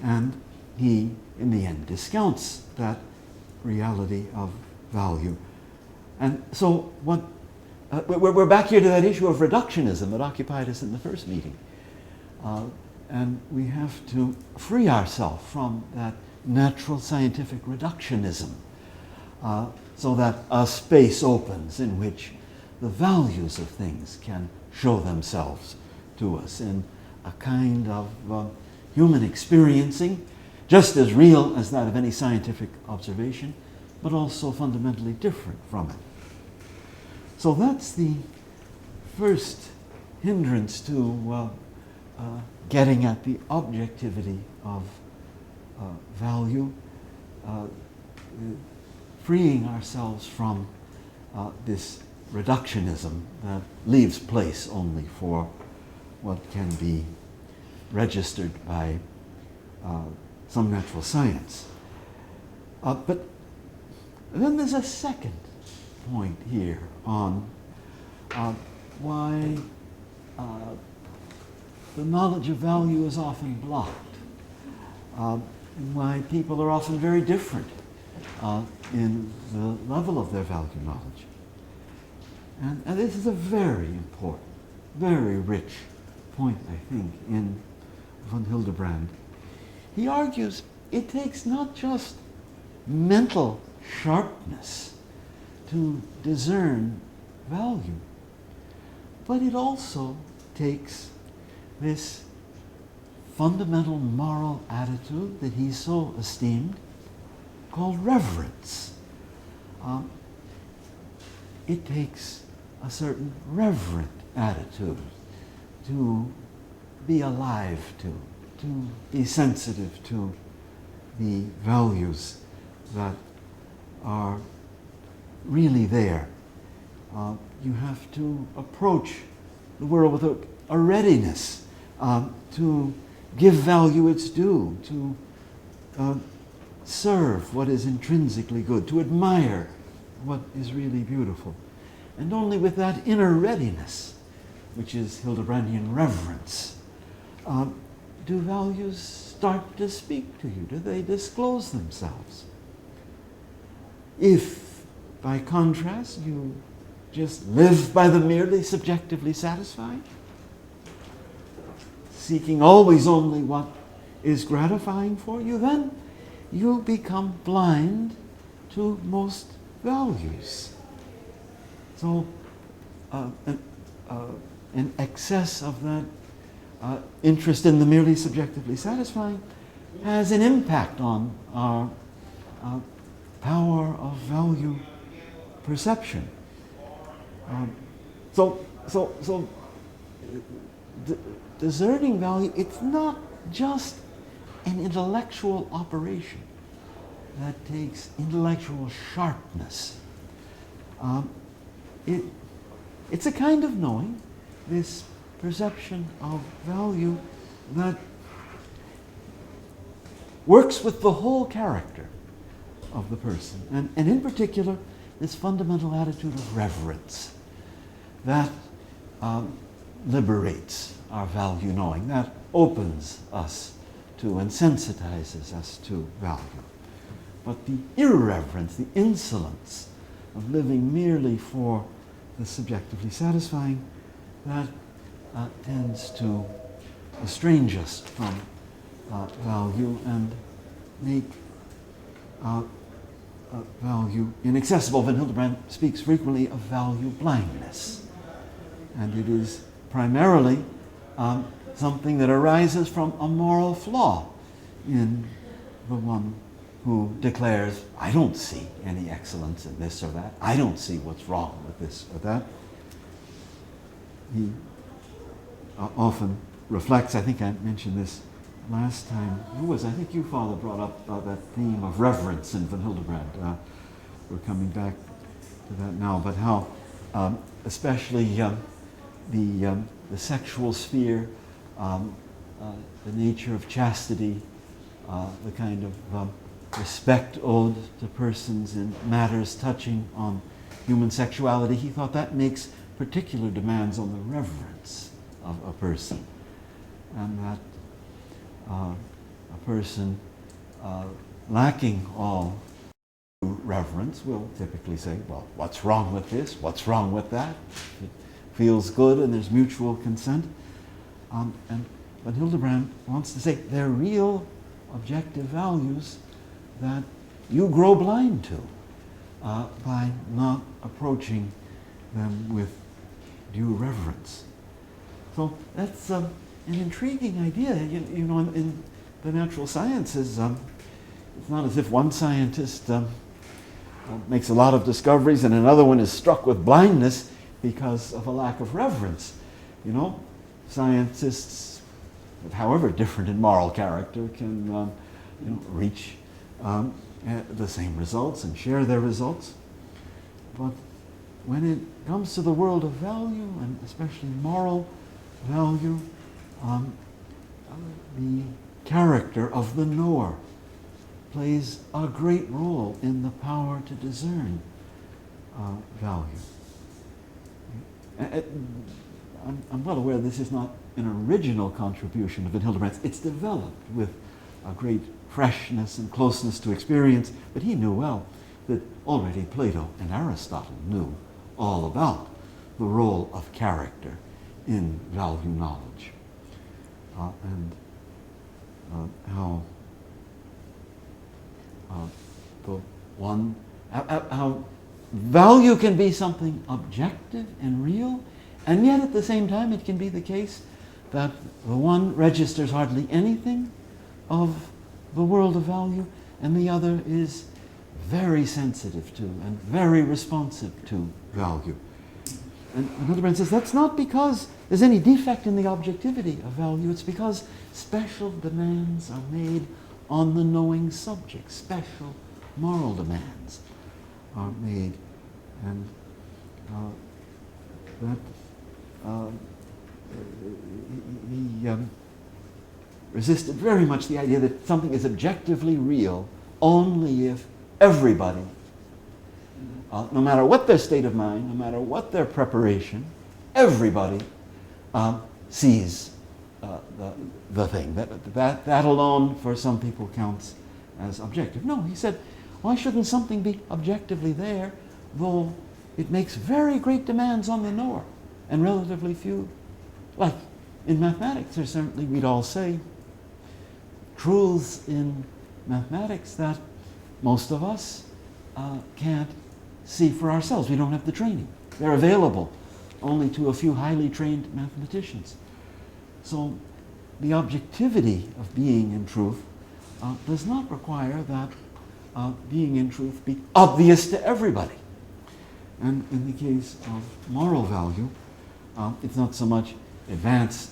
And he, in the end, discounts that reality of value. And so what, we're back here to that issue of reductionism that occupied us in the first meeting. And we have to free ourselves from that natural scientific reductionism so that a space opens in which the values of things can show themselves to us in a kind of human experiencing, just as real as that of any scientific observation, but also fundamentally different from it. So that's the first hindrance to getting at the objectivity of value, freeing ourselves from this reductionism that leaves place only for what can be registered by some natural science. But then there's a second point here on why the knowledge of value is often blocked, and why people are often very different in the level of their value knowledge. And this is a very important, very rich point, I think, in von Hildebrand. He argues it takes not just mental sharpness to discern value, but it also takes this fundamental moral attitude that he so esteemed, called reverence. It takes a certain reverent attitude to be alive to be sensitive to the values that are really there. You have to approach the world with a readiness to give value its due, to serve what is intrinsically good, to admire what is really beautiful. And only with that inner readiness, which is Hildebrandian reverence, do values start to speak to you? Do they disclose themselves? If, by contrast, you just live by the merely subjectively satisfied, seeking always only what is gratifying for you, then you become blind to most values. So an excess of that interest in the merely subjectively satisfying has an impact on our power of value perception. Discerning value, it's not just an intellectual operation that takes intellectual sharpness. it's a kind of knowing, this perception of value that works with the whole character of the person. And in particular, this fundamental attitude of reverence that liberates our value knowing, that opens us to and sensitizes us to value. But the irreverence, the insolence of living merely for the subjectively satisfying, that tends to estrange us from value and make value inaccessible. Von Hildebrand speaks frequently of value blindness. And it is primarily something that arises from a moral flaw in the one who declares, I don't see any excellence in this or that. I don't see what's wrong with this or that. He often reflects, I think I mentioned this last time. I think you, Father, brought up that theme of reverence in von Hildebrand. We're coming back to that now, but how especially the sexual sphere, the nature of chastity, the kind of respect owed to persons in matters touching on human sexuality, he thought that makes particular demands on the reverence of a person. And that a person lacking all reverence will typically say, well, what's wrong with this? What's wrong with that? It feels good and there's mutual consent. But Hildebrand wants to say they're real objective values that you grow blind to by not approaching them with due reverence. So that's an intriguing idea. You know, in the natural sciences, it's not as if one scientist makes a lot of discoveries and another one is struck with blindness because of a lack of reverence. You know, scientists, however different in moral character, can reach the same results and share their results. But when it comes to the world of value, and especially moral value, the character of the knower plays a great role in the power to discern value. I'm well aware this is not an original contribution of von Hildebrand's. It's developed with a great freshness and closeness to experience, but he knew well that already Plato and Aristotle knew all about the role of character in value knowledge, and how value can be something objective and real, and yet at the same time it can be the case that the one registers hardly anything of the world of value, and the other is very sensitive to and very responsive to value. And Hildebrand says that's not because there's any defect in the objectivity of value, it's because special demands are made on the knowing subject. Special moral demands are made, and he resisted very much the idea that something is objectively real only if everybody, no matter what their state of mind, no matter what their preparation, everybody sees the thing. That alone, for some people, counts as objective. No, he said, why shouldn't something be objectively there, though it makes very great demands on the knower and relatively few? Like in mathematics, there's certainly, we'd all say, truths in mathematics that most of us can't see for ourselves. We don't have the training. They're available only to a few highly trained mathematicians. So the objectivity of being in truth does not require that being in truth be obvious to everybody. And in the case of moral value, it's not so much advanced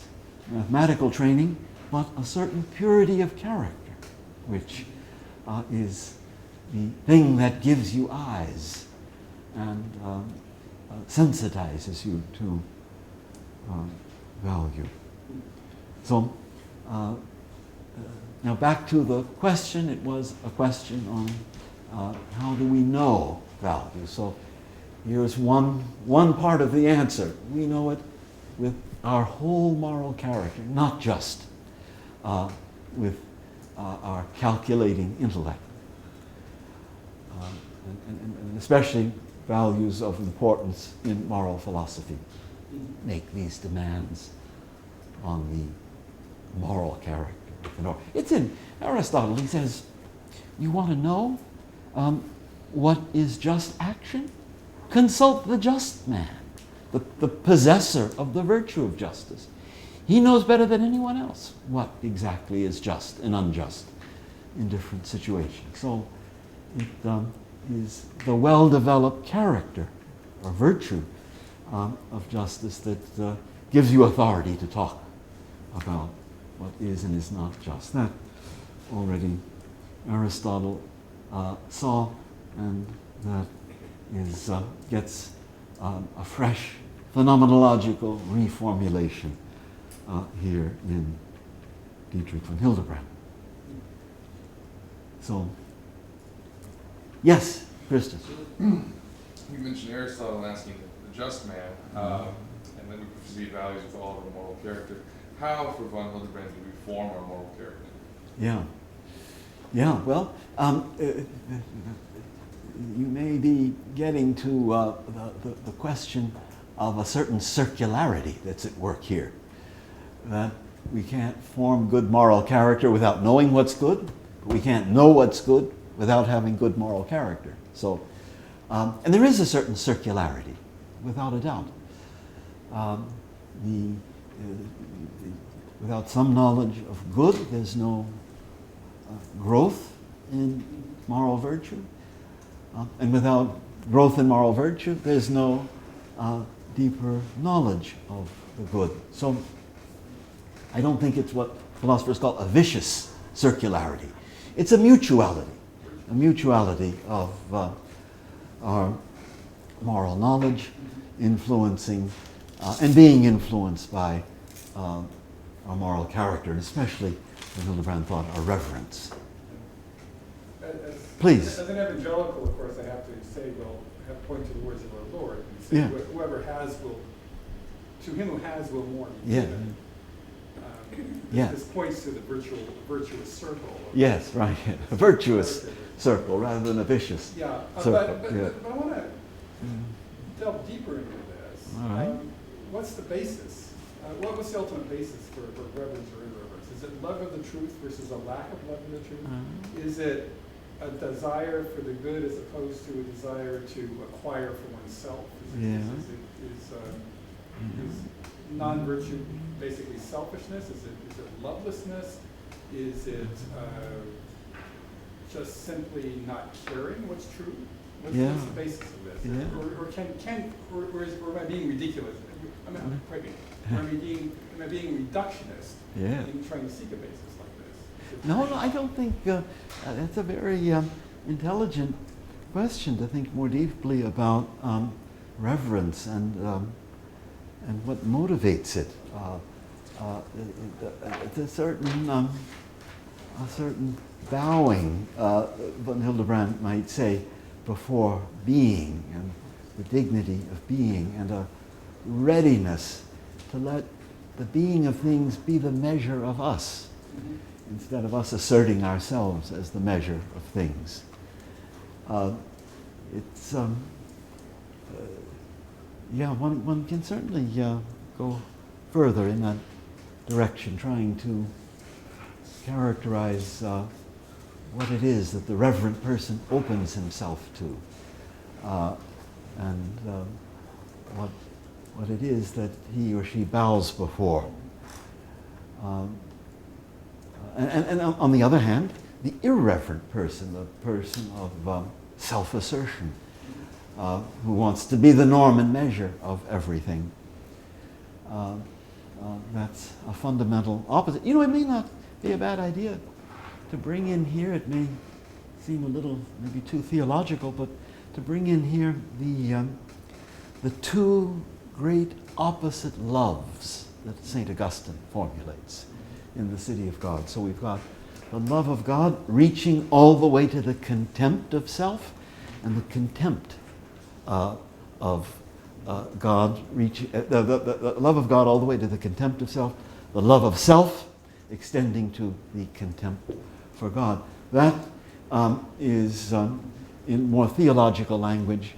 mathematical training, but a certain purity of character, which is the thing that gives you eyes and sensitizes you to value. So now back to the question. It was a question on how do we know value. So here's one part of the answer. We know it with our whole moral character, not just with our calculating intellect. And especially values of importance in moral philosophy make these demands on the moral character. It's in Aristotle. He says, you want to know what is just action? Consult the just man, the possessor of the virtue of justice. He knows better than anyone else what exactly is just and unjust in different situations. So it is the well-developed character or virtue of justice that gives you authority to talk about what is and is not just. That already Aristotle saw, and that is gets a fresh phenomenological reformulation here in Dietrich von Hildebrand. So, yes, Christus. You mentioned Aristotle asking the just man, and then we perceive values with all of our moral character. How, for von Hildebrand, do we form our moral character? Yeah. Well, you may be getting to the question of a certain circularity that's at work here. That we can't form good moral character without knowing what's good. We can't know what's good without having good moral character. So, and there is a certain circularity, without a doubt. Without some knowledge of good, there's no growth in moral virtue. And without growth in moral virtue, there's no deeper knowledge of the good. So I don't think it's what philosophers call a vicious circularity. It's a mutuality of our moral knowledge influencing and being influenced by our moral character, and especially, as Hildebrand thought, our reverence. Please. As an evangelical, of course, I have to say, well, I have to point to the words of our Lord. And say, Yeah. Whoever has will, to him who has will more be Yeah. given. Yeah. This points to the virtuous circle. Yes, right. A virtuous circle rather than a vicious Yeah, circle. but Yeah. I want to delve deeper into this. All right. What's the basis? What's the ultimate basis for reverence or irreverence? Is it love of the truth versus a lack of love of the truth? Is it a desire for the good as opposed to a desire to acquire for oneself? Is non-virtue basically selfishness? Is it lovelessness? Is it just simply not caring what's true? What's the basis of this? Yeah. Or am I being ridiculous? Am I being reductionist in trying to seek a basis like this? No, I don't think that's a very intelligent question to think more deeply about reverence and what motivates it. It's a certain bowing, von Hildebrand might say, before being and the dignity of being, and a readiness to let the being of things be the measure of us, instead of us asserting ourselves as the measure of things. It's one can certainly go further in that direction, trying to characterize what it is that the reverent person opens himself to, and what it is that he or she bows before. And on the other hand, the irreverent person, the person of self-assertion, who wants to be the norm and measure of everything. That's a fundamental opposite. You know, it may not be a bad idea to bring in here, it may seem a little maybe too theological, but to bring in here the two great opposite loves that St. Augustine formulates in the City of God. So we've got the love of God reaching all the way to the contempt of self, and the contempt of God, the love of God all the way to the contempt of self, the love of self extending to the contempt for God. That is, in more theological language,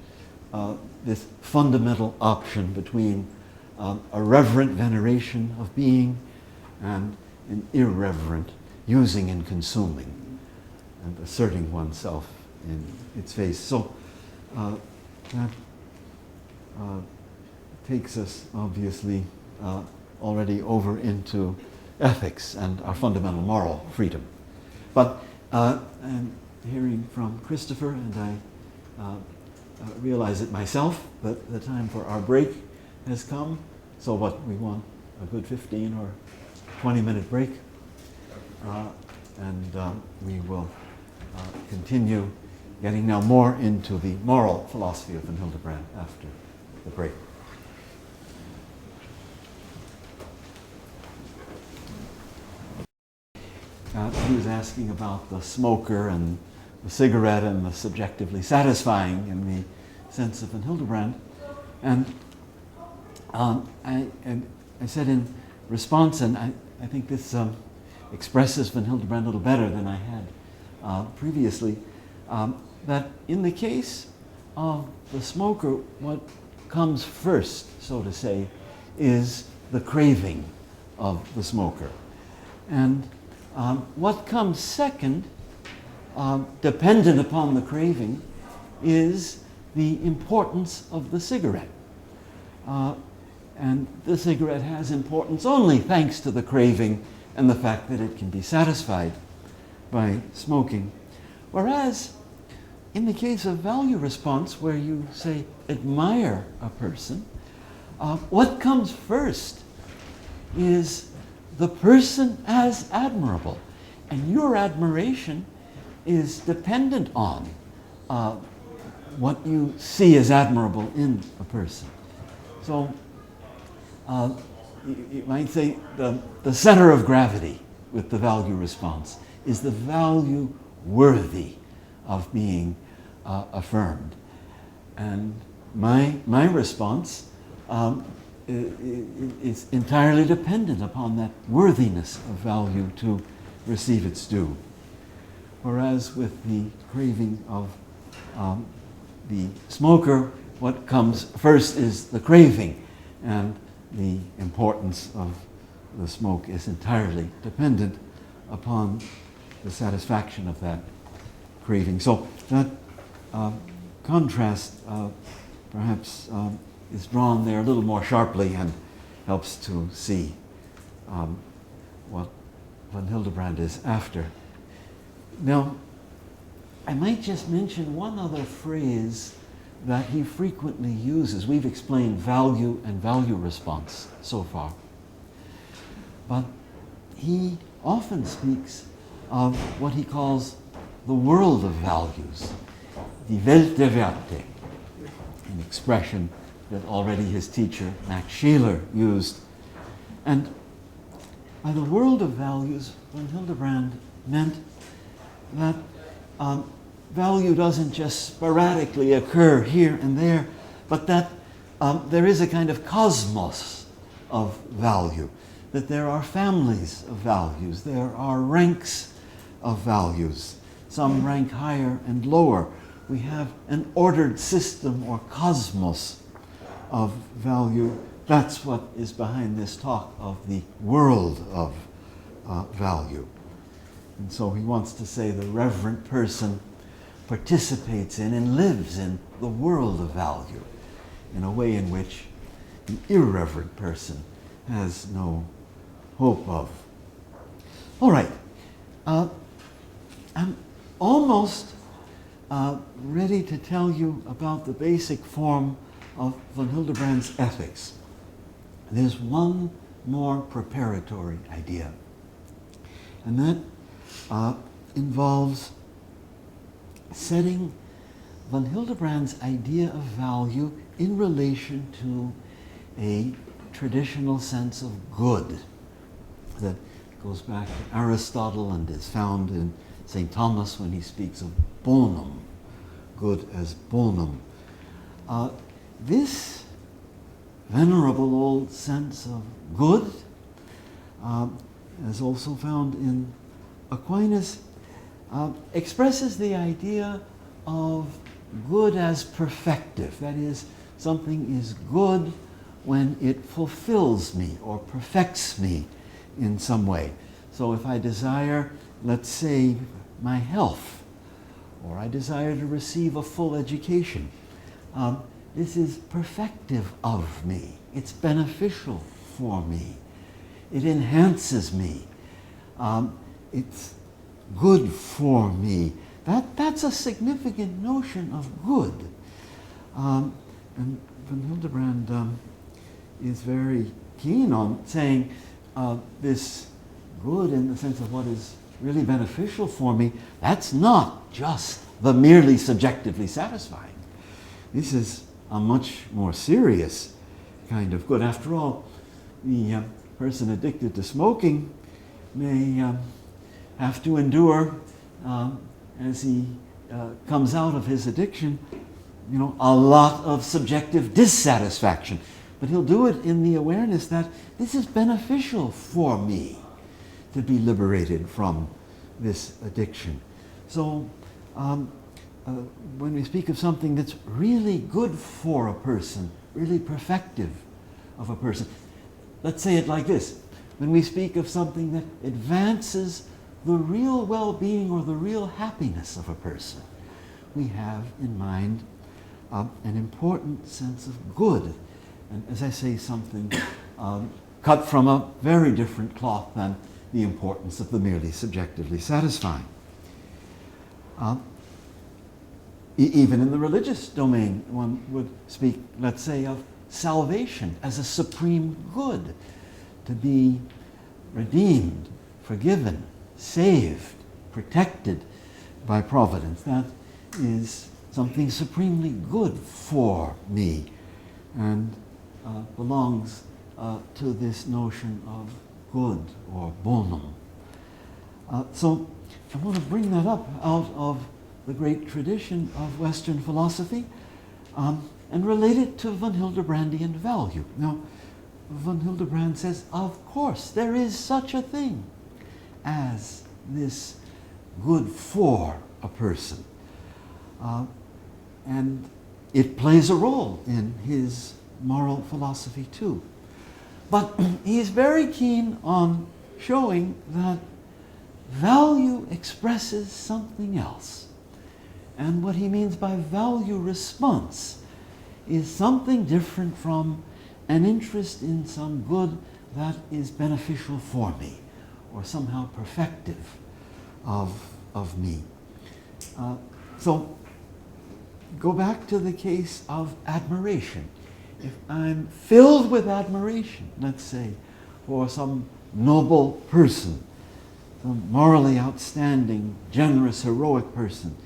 this fundamental option between a reverent veneration of being and an irreverent using and consuming and asserting oneself in its face. So that takes us obviously already over into ethics and our fundamental moral freedom. But I'm hearing from Christopher, and I realize it myself, that the time for our break has come. So what, we want a good 15 or 20-minute break? And we will continue getting now more into the moral philosophy of Von Hildebrand after the break. He was asking about the smoker and the cigarette and the subjectively satisfying in the sense of Von Hildebrand. And I said in response, and I think this expresses Von Hildebrand a little better than I had previously, that in the case of the smoker, what comes first, so to say, is the craving of the smoker. And what comes second, dependent upon the craving, is the importance of the cigarette. And the cigarette has importance only thanks to the craving and the fact that it can be satisfied by smoking. Whereas in the case of value response, where you say admire a person, what comes first is the person as admirable. And your admiration is dependent on what you see as admirable in a person. So you might say the center of gravity with the value response is the value worthy of being affirmed. And my response is entirely dependent upon that worthiness of value to receive its due. Whereas with the craving of the smoker, what comes first is the craving, and the importance of the smoke is entirely dependent upon the satisfaction of that craving. So that contrast perhaps is drawn there a little more sharply and helps to see what Von Hildebrand is after. Now, I might just mention one other phrase that he frequently uses. We've explained value and value response so far. But he often speaks of what he calls the world of values, die Welt der Werte, an expression that already his teacher, Max Scheler, used. And by the world of values, Von Hildebrand meant that value doesn't just sporadically occur here and there, but that there is a kind of cosmos of value, that there are families of values, there are ranks of values, some rank higher and lower. We have an ordered system or cosmos of value. That's what is behind this talk of the world of value. And so he wants to say the reverent person participates in and lives in the world of value in a way in which the irreverent person has no hope of. All right. I'm almost ready to tell you about the basic form of Von Hildebrand's ethics. There's one more preparatory idea, and that involves setting von Hildebrand's idea of value in relation to a traditional sense of good that goes back to Aristotle and is found in St. Thomas when he speaks of bonum, good as bonum. This venerable old sense of good, as also found in Aquinas, expresses the idea of good as perfective. That is, something is good when it fulfills me or perfects me in some way. So if I desire, let's say, my health, or I desire to receive a full education, this is perfective of me. It's beneficial for me. It enhances me. It's good for me. That's a significant notion of good. And von Hildebrand is very keen on saying this good in the sense of what is really beneficial for me, that's not just the merely subjectively satisfying. This is a much more serious kind of good. After all, the person addicted to smoking may have to endure, as he comes out of his addiction, a lot of subjective dissatisfaction. But he'll do it in the awareness that this is beneficial for me to be liberated from this addiction. So when we speak of something that's really good for a person, really perfective of a person, let's say it like this. When we speak of something that advances the real well-being or the real happiness of a person, we have in mind an important sense of good. And as I say, something cut from a very different cloth than the importance of the merely subjectively satisfying. Even in the religious domain, one would speak, let's say, of salvation as a supreme good, to be redeemed, forgiven, saved, protected by providence. That is something supremely good for me, and belongs to this notion of good or bonum. So I want to bring that up out of the great tradition of Western philosophy and relate it to von Hildebrandian value. Now, von Hildebrand says, of course, there is such a thing as this good for a person. And it plays a role in his moral philosophy too. But he's very keen on showing that value expresses something else. And what he means by value response is something different from an interest in some good that is beneficial for me or somehow perfective of me. So go back to the case of admiration. If I'm filled with admiration, let's say, for some noble person, some morally outstanding, generous, heroic person,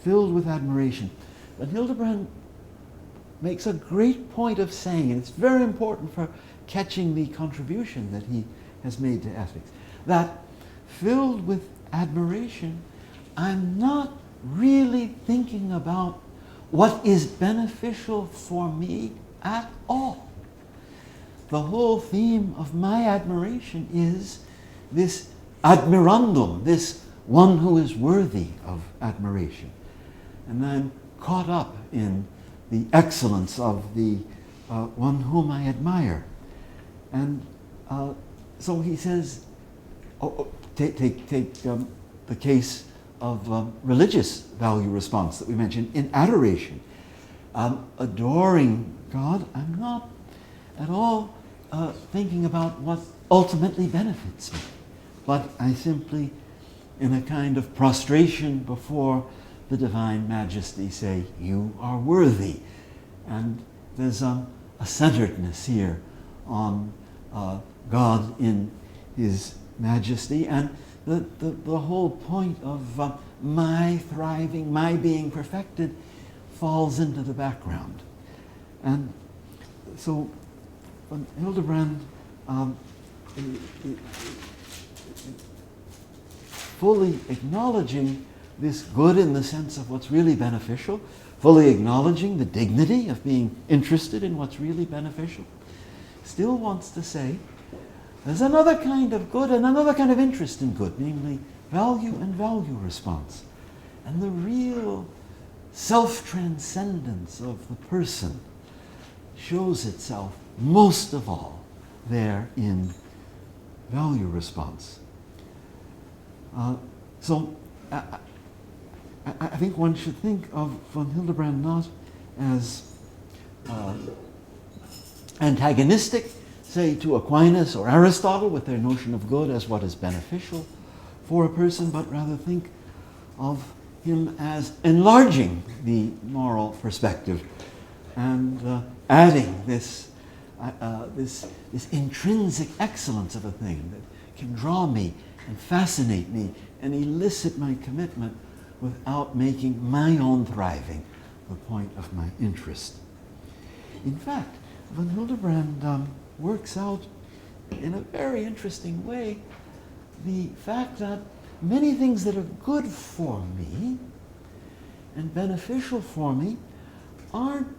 filled with admiration, but Hildebrand makes a great point of saying, and it's very important for catching the contribution that he has made to ethics, that filled with admiration, I'm not really thinking about what is beneficial for me at all. The whole theme of my admiration is this admirandum, this one who is worthy of admiration. And I'm caught up in the excellence of the one whom I admire. And so he says, take the case of religious value response that we mentioned in adoration. Adoring God, I'm not at all thinking about what ultimately benefits me, but I simply, in a kind of prostration before the divine majesty, say, you are worthy. And there's a centeredness here on God in his majesty, and the whole point of my thriving, my being perfected, falls into the background. And so von Hildebrand fully acknowledging this good in the sense of what's really beneficial, fully acknowledging the dignity of being interested in what's really beneficial, still wants to say there's another kind of good and another kind of interest in good, namely value and value response. And the real self-transcendence of the person shows itself most of all there in value response. So I think one should think of von Hildebrand not as antagonistic, say, to Aquinas or Aristotle with their notion of good as what is beneficial for a person, but rather think of him as enlarging the moral perspective and adding this intrinsic excellence of a thing that can draw me and fascinate me and elicit my commitment without making my own thriving the point of my interest. In fact, von Hildebrand works out in a very interesting way the fact that many things that are good for me and beneficial for me aren't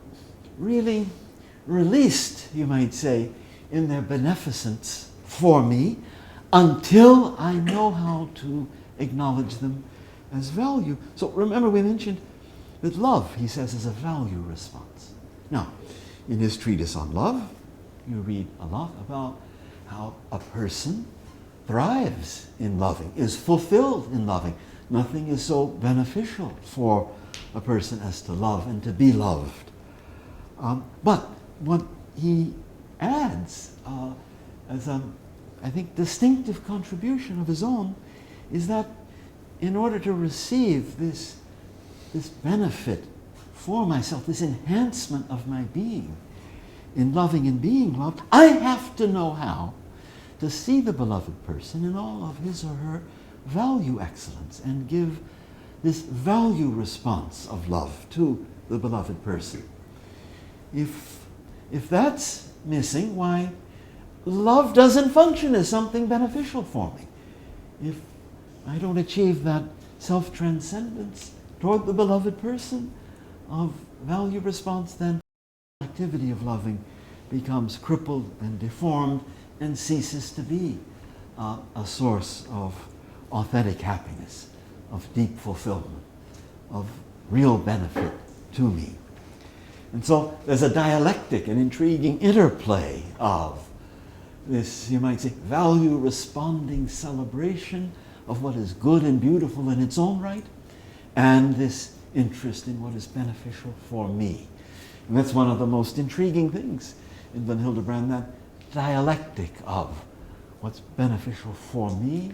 really released, you might say, in their beneficence for me until I know how to acknowledge them as value. So remember, we mentioned that love, he says, is a value response. Now, in his treatise on love, you read a lot about how a person thrives in loving, is fulfilled in loving. Nothing is so beneficial for a person as to love and to be loved. But what he adds as a, I think, distinctive contribution of his own is that in order to receive this benefit for myself, this enhancement of my being in loving and being loved, I have to know how to see the beloved person in all of his or her value excellence and give this value response of love to the beloved person. If that's missing, why, love doesn't function as something beneficial for me. If I don't achieve that self-transcendence toward the beloved person of value response, then the activity of loving becomes crippled and deformed and ceases to be a source of authentic happiness, of deep fulfillment, of real benefit to me. And so there's a dialectic, an intriguing interplay of this, you might say, value responding celebration of what is good and beautiful in its own right, and this interest in what is beneficial for me. And that's one of the most intriguing things in von Hildebrand, that dialectic of what's beneficial for me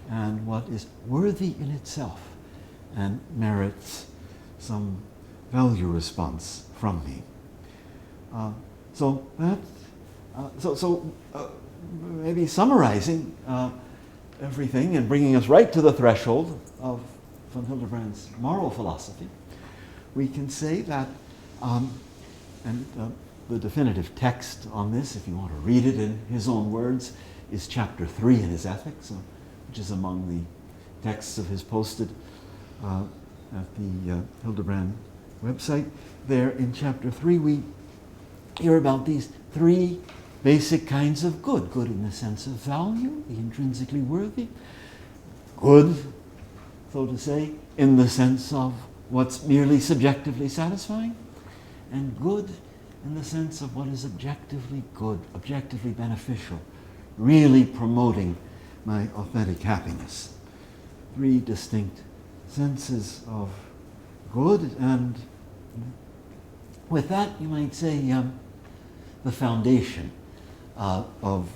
and what is worthy in itself and merits some value response from me. So maybe summarizing everything and bringing us right to the threshold of von Hildebrand's moral philosophy, we can say that, the definitive text on this, if you want to read it in his own words, is chapter 3 in his Ethics, which is among the texts of his posted at the Hildebrand website. There in chapter 3 we hear about these three basic kinds of good. Good in the sense of value, the intrinsically worthy. Good, so to say, in the sense of what's merely subjectively satisfying. And good in the sense of what is objectively good, objectively beneficial, really promoting my authentic happiness. Three distinct senses of good, and with that, you might say, the foundation of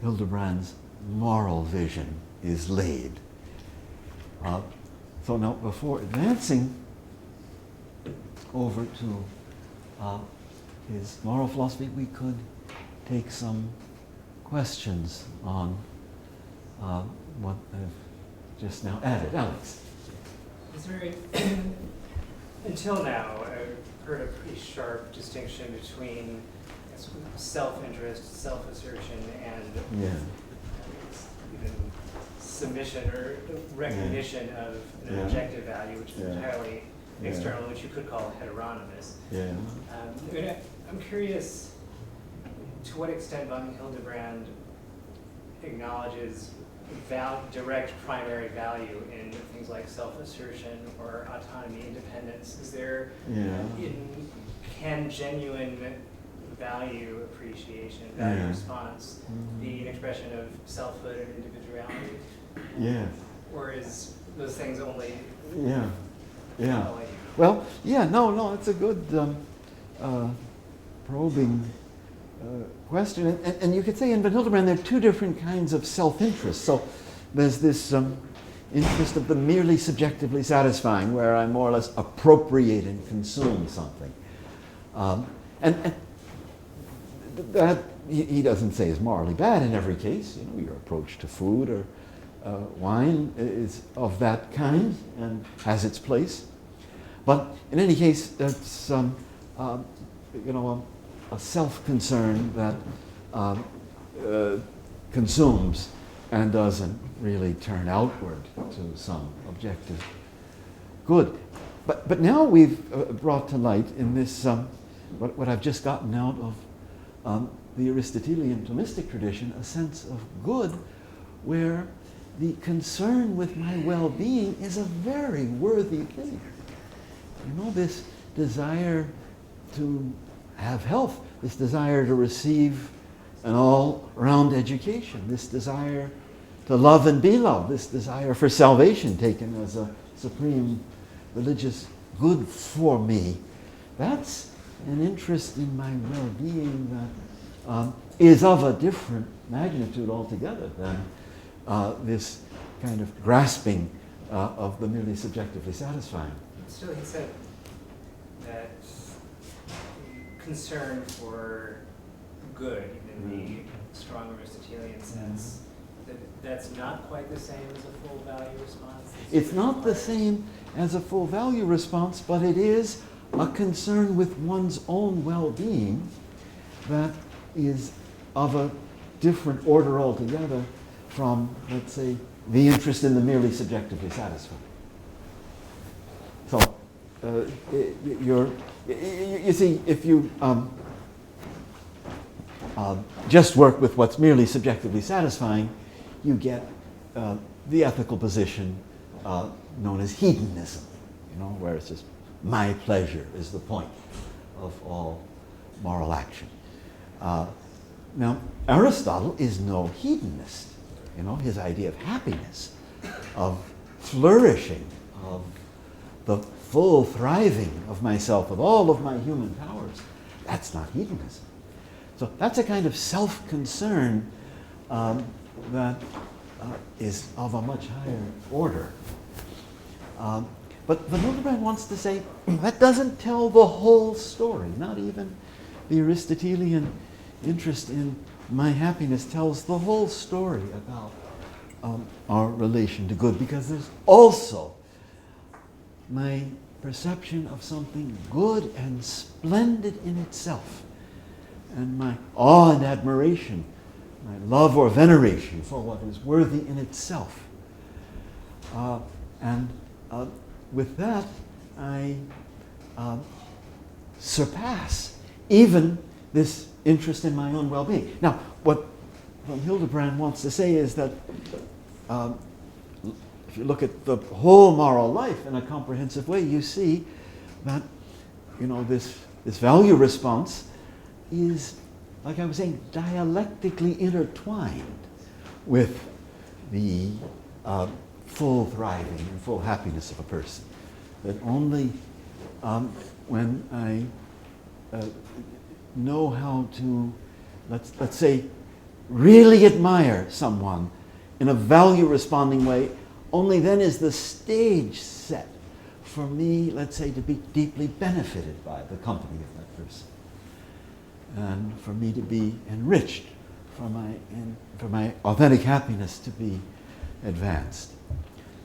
Hildebrand's moral vision is laid. So now, before advancing over to his moral philosophy, we could take some questions on what I've just now added. Alex. Is there until now, I've heard a pretty sharp distinction between self-interest, self-assertion, and Yeah. even submission or recognition of an Yeah. objective value, which is Yeah. entirely Yeah. external, which you could call heteronymous. Yeah. I'm curious to what extent von Hildebrand acknowledges direct primary value in things like self-assertion or autonomy, independence. Is there, Yeah. can genuine value appreciation, value Yeah. response be an expression of selfhood and individuality? Yeah. Or is those things only Yeah. Yeah. how I- Well, yeah, no, it's a good probing question. And you could say in von Hildebrand there are two different kinds of self-interest. So there's this interest of the merely subjectively satisfying, where I more or less appropriate and consume something. And that he doesn't say is morally bad in every case. You know, your approach to food or wine is of that kind and has its place. But in any case, that's a self-concern that consumes and doesn't really turn outward to some objective good. But now we've brought to light in this what I've just gotten out of the Aristotelian Thomistic tradition, a sense of good where the concern with my well-being is a very worthy thing. You know, this desire to have health, this desire to receive an all-round education, this desire to love and be loved, this desire for salvation taken as a supreme religious good for me, that's an interest in my well-being that is of a different magnitude altogether than this kind of grasping of the merely subjectively satisfying. Still, he said that concern for good in the strong Aristotelian sense, that's not quite the same as a full value response. It's not the same as a full value response, but it is a concern with one's own well-being that is of a different order altogether from, let's say, the interest in the merely subjectively satisfied. So, you see, if you just work with what's merely subjectively satisfying, you get the ethical position known as hedonism, you know, where it's just my pleasure is the point of all moral action. Now, Aristotle is no hedonist. You know, his idea of happiness, of flourishing, of the full thriving of myself with all of my human powers, that's not hedonism. So that's a kind of self-concern that is of a much higher order. But von Hildebrand wants to say that doesn't tell the whole story. Not even the Aristotelian interest in my happiness tells the whole story about our relation to good, because there's also my perception of something good and splendid in itself, and my awe and admiration, my love or veneration for what is worthy in itself. And with that, I surpass even this interest in my own well-being. Now, what von Hildebrand wants to say is that if you look at the whole moral life in a comprehensive way, you see that, you know, this value response is, like I was saying, dialectically intertwined with the full thriving and full happiness of a person. That only when I know how to, let's say, really admire someone in a value-responding way, only then is the stage set for me, let's say, to be deeply benefited by the company of that person, and for me to be enriched, for my authentic happiness to be advanced.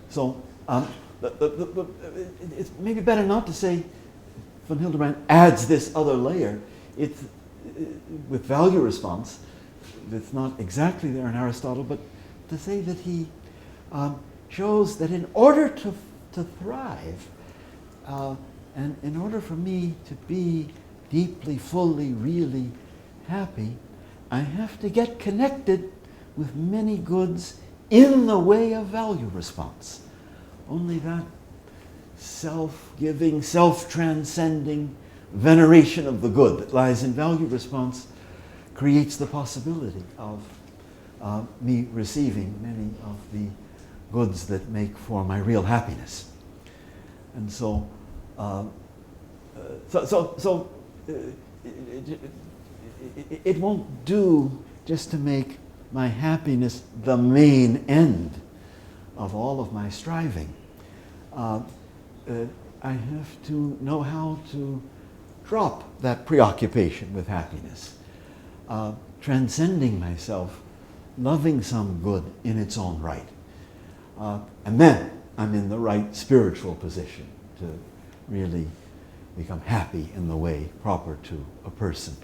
So it's maybe better not to say von Hildebrand adds this other layer. It's with value response. It's not exactly there in Aristotle, but to say that he shows that in order to thrive, and in order for me to be deeply, fully, really happy, I have to get connected with many goods in the way of value response. Only that self-giving, self-transcending veneration of the good that lies in value response creates the possibility of me receiving many of the goods that make for my real happiness. And so, it won't do just to make my happiness the main end of all of my striving. I have to know how to drop that preoccupation with happiness, transcending myself, loving some good in its own right. And then I'm in the right spiritual position to really become happy in the way proper to a person.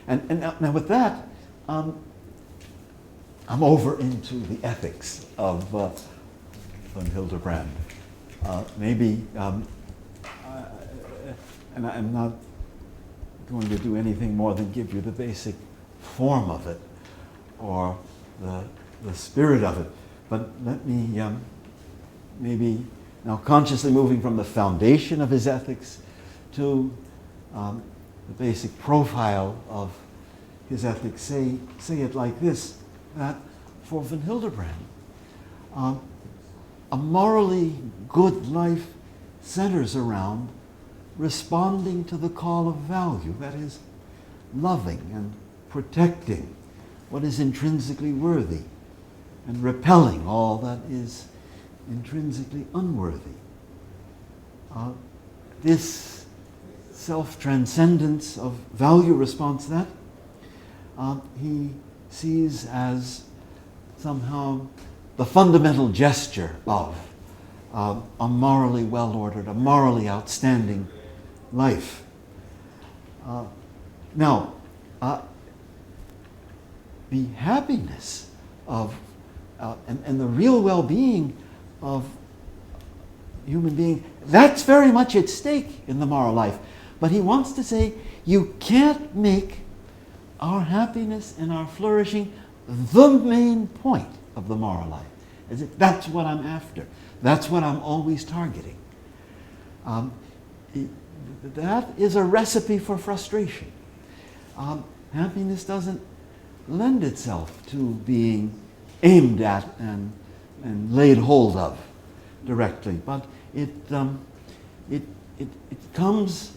And now with that, I'm over into the ethics of von Hildebrand. Maybe, and I'm not going to do anything more than give you the basic form of it or the spirit of it. But let me maybe now consciously moving from the foundation of his ethics to the basic profile of his ethics, say it like this, that for von Hildebrand, a morally good life centers around responding to the call of value, that is, loving and protecting what is intrinsically worthy and repelling all that is intrinsically unworthy. This self-transcendence of value response that he sees as somehow the fundamental gesture of a morally well-ordered, a morally outstanding life. Now, the happiness of and the real well-being of human being, that's very much at stake in the moral life. But he wants to say, you can't make our happiness and our flourishing the main point of the moral life. As if that's what I'm after. That's what I'm always targeting. That is a recipe for frustration. Happiness doesn't lend itself to being aimed at and laid hold of directly, but it comes,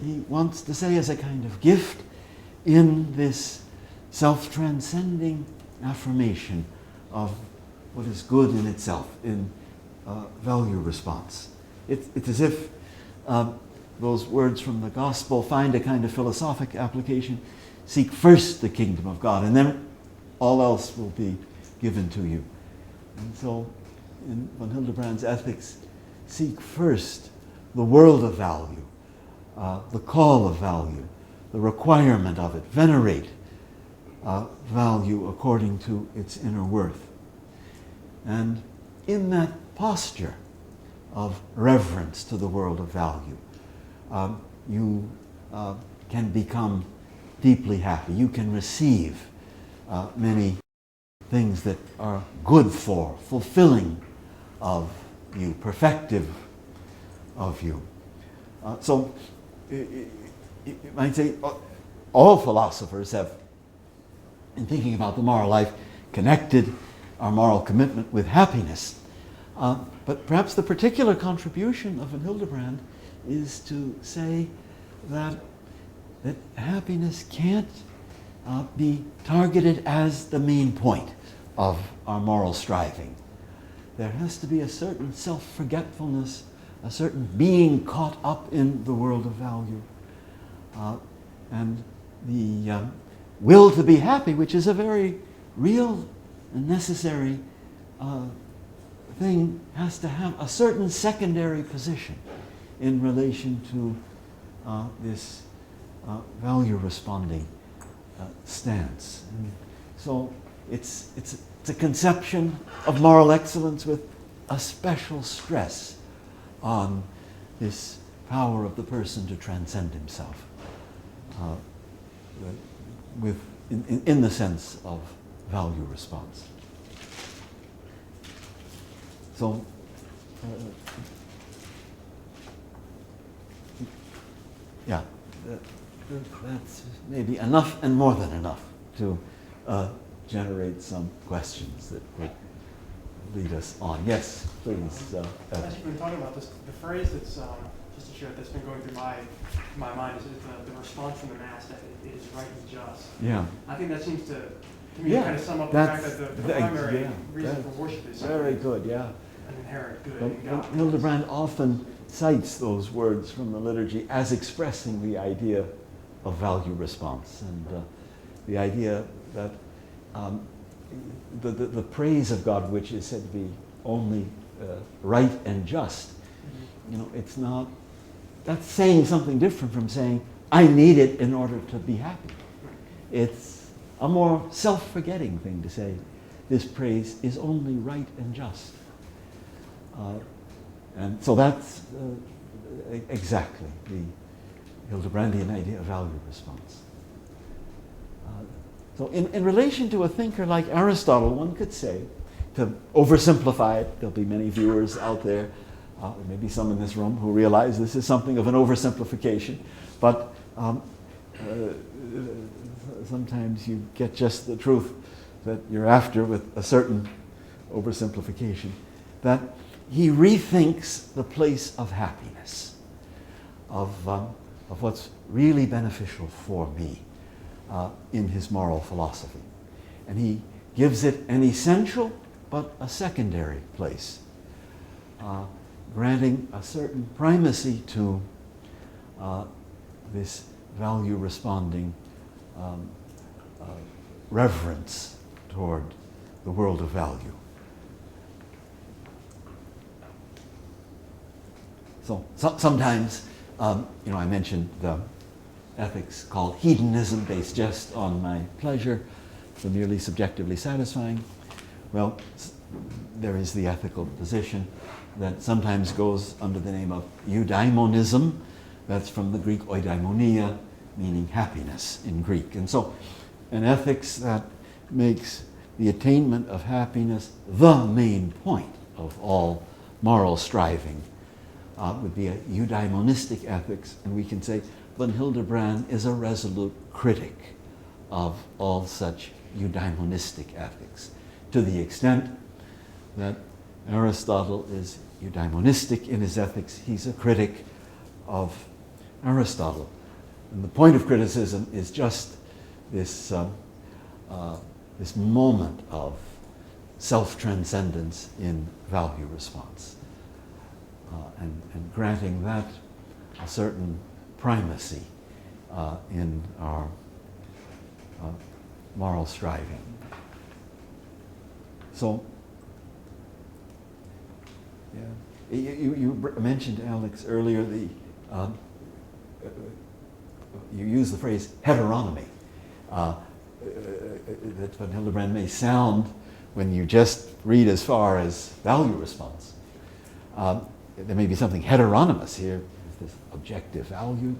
he wants to say, as a kind of gift in this self-transcending affirmation of what is good in itself, in value response. It's as if those words from the gospel find a kind of philosophic application. Seek first the kingdom of God, and then all else will be given to you. And so, in von Hildebrand's ethics, seek first the world of value, the call of value, the requirement of it. Venerate value according to its inner worth. And in that posture of reverence to the world of value, you can become deeply happy. You can receive many things that are good for, fulfilling of you, perfective of you. So you might say all philosophers have, in thinking about the moral life, connected our moral commitment with happiness. But perhaps the particular contribution of von Hildebrand is to say that happiness can't be targeted as the main point of our moral striving. There has to be a certain self-forgetfulness, a certain being caught up in the world of value, and the will to be happy, which is a very real and necessary thing has to have a certain secondary position in relation to this value responding stance. And so it's a conception of moral excellence with a special stress on this power of the person to transcend himself, in the sense of value response. So, yeah, that's maybe enough and more than enough to generate some questions that would lead us on. Yes, please. As you've been talking about this, the phrase that's, just to share, that's been going through my mind is the response from the mass that it is right and just. Yeah. I think that seems to me kind of sum up the fact that the primary reason for worship is very good, yeah. an inherent good in God. Hildebrand often cites those words from the liturgy as expressing the idea of value response, and the idea that the praise of God, which is said to be only right and just, it's not, that's saying something different from saying, I need it in order to be happy. It's a more self-forgetting thing to say, this praise is only right and just. And so that's exactly the Hildebrandian idea of value response. So in relation to a thinker like Aristotle, one could say, to oversimplify it, there'll be many viewers out there, maybe some in this room, who realize this is something of an oversimplification, but sometimes you get just the truth that you're after with a certain oversimplification, that he rethinks the place of happiness, of what's really beneficial for me in his moral philosophy. And he gives it an essential but a secondary place, granting a certain primacy to this value responding reverence toward the world of value. So sometimes, I mentioned the ethics called hedonism, based just on my pleasure, so merely subjectively satisfying. Well, there is the ethical position that sometimes goes under the name of eudaimonism. That's from the Greek eudaimonia, meaning happiness in Greek. And so an ethics that makes the attainment of happiness the main point of all moral striving would be a eudaimonistic ethics, and we can say von Hildebrand is a resolute critic of all such eudaimonistic ethics, to the extent that Aristotle is eudaimonistic in his ethics. He's a critic of Aristotle. And the point of criticism is just this, this moment of self-transcendence in value response, and granting that a certain primacy in our moral striving. So, yeah, you mentioned, Alex, earlier the you used the phrase heteronomy. That von Hildebrand may sound, when you just read as far as value response, there may be something heteronymous here, this objective value,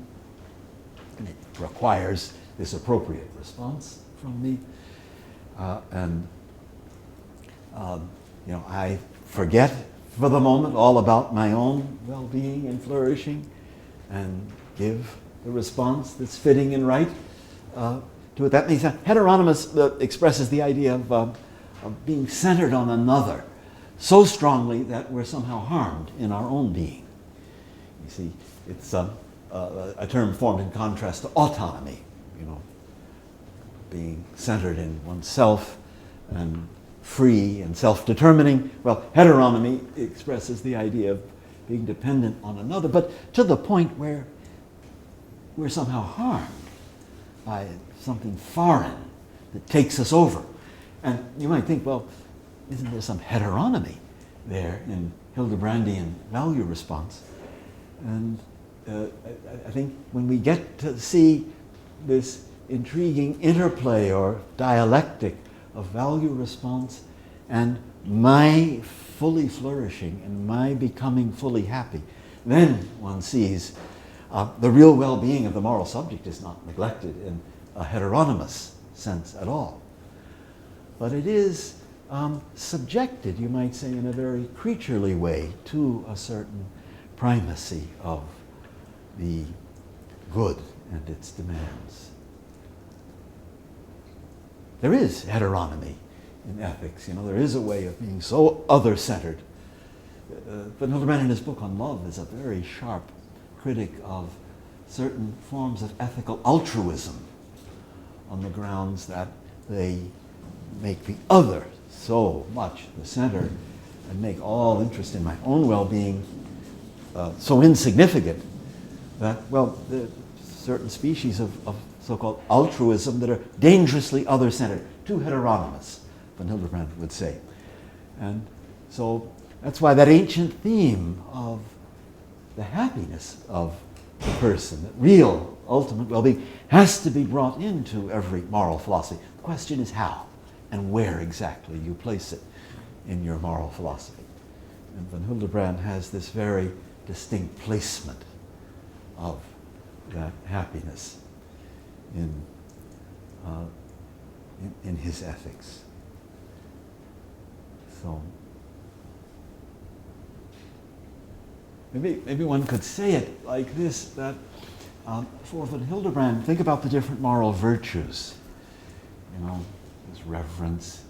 and it requires this appropriate response from me. I forget for the moment all about my own well-being and flourishing, and give the response that's fitting and right to it. That means that heteronymous expresses the idea of being centered on another so strongly that we're somehow harmed in our own being. You see, it's a term formed in contrast to autonomy, being centered in oneself and free and self-determining. Well, heteronomy expresses the idea of being dependent on another, but to the point where we're somehow harmed by something foreign that takes us over. And you might think, well, isn't there some heteronomy there in Hildebrandian value response. And I think when we get to see this intriguing interplay or dialectic of value response and my fully flourishing and my becoming fully happy, then one sees the real well-being of the moral subject is not neglected in a heteronymous sense at all. But it is subjected, you might say, in a very creaturely way to a certain primacy of the good and its demands. There is heteronomy in ethics. There is a way of being so other-centered. Von Hildebrand in his book on love is a very sharp critic of certain forms of ethical altruism on the grounds that they make the other so much the center and make all interest in my own well-being so insignificant that, well, there are certain species of so-called altruism that are dangerously other-centered, too heteronymous, Von Hildebrand would say. And so that's why that ancient theme of the happiness of the person, that real, ultimate well-being, has to be brought into every moral philosophy. The question is how and where exactly you place it in your moral philosophy. And Von Hildebrand has this very distinct placement of that happiness in his ethics. So maybe one could say it like this, that for Von Hildebrand, think about the different moral virtues. His reverence,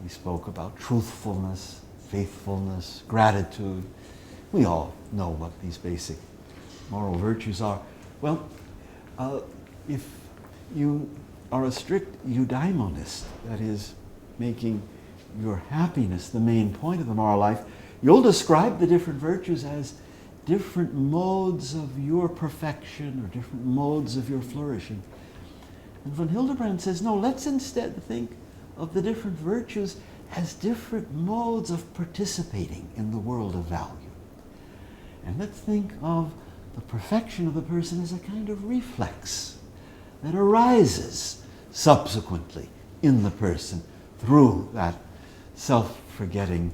he spoke about truthfulness, faithfulness, gratitude. We all know what these basic moral virtues are. Well, if you are a strict eudaimonist, that is, making your happiness the main point of the moral life, you'll describe the different virtues as different modes of your perfection or different modes of your flourishing. And Von Hildebrand says, no, let's instead think of the different virtues as different modes of participating in the world of value. And let's think of the perfection of the person as a kind of reflex that arises subsequently in the person through that self-forgetting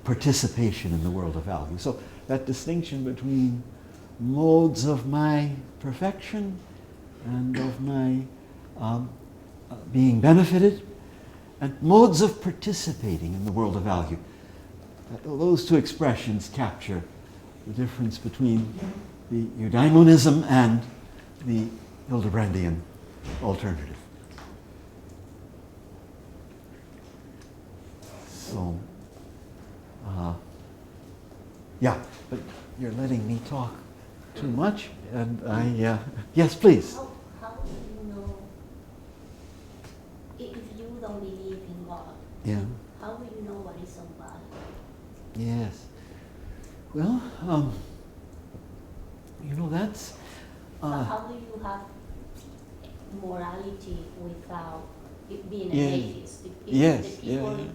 participation in the world of value. So that distinction between modes of my perfection and of my being benefited, and modes of participating in the world of value. Those two expressions capture the difference between the eudaimonism and the Hildebrandian alternative. So, yeah, but you're letting me talk too much, and yes, please. How do you know, if you don't believe in God, Yeah. how do you know what is of value? Yes. Well, that's... How do you have morality without it being an Yeah. atheist? If Yes, the people yeah.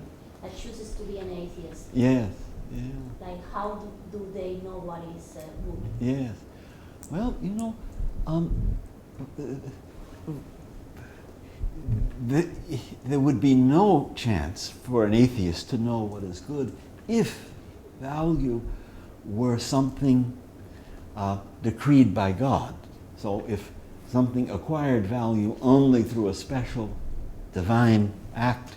that chooses to be an atheist, Yes, yeah. like how do they know what is good? Yes. Well, there would be no chance for an atheist to know what is good if value were something decreed by God. So if something acquired value only through a special divine act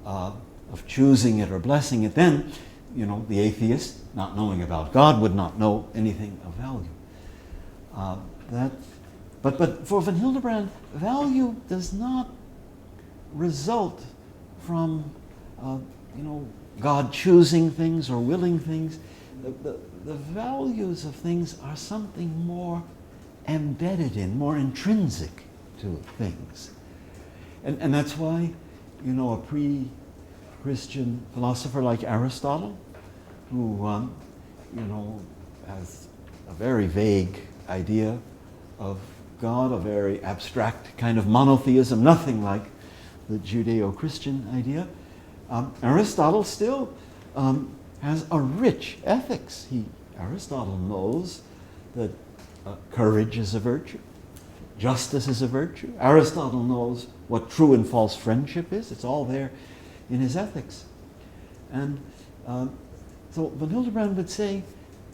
of choosing it or blessing it, then, the atheist, not knowing about God, would not know anything of value. But for Von Hildebrand, value does not result from, God choosing things or willing things. The values of things are something more embedded in, more intrinsic to things. And that's why, a pre-Christian philosopher like Aristotle, who, has a very vague idea of God, a very abstract kind of monotheism, nothing like the Judeo-Christian idea, Aristotle still has a rich ethics. Aristotle knows that courage is a virtue, justice is a virtue. Aristotle knows what true and false friendship is. It's all there in his ethics. And so Von Hildebrand would say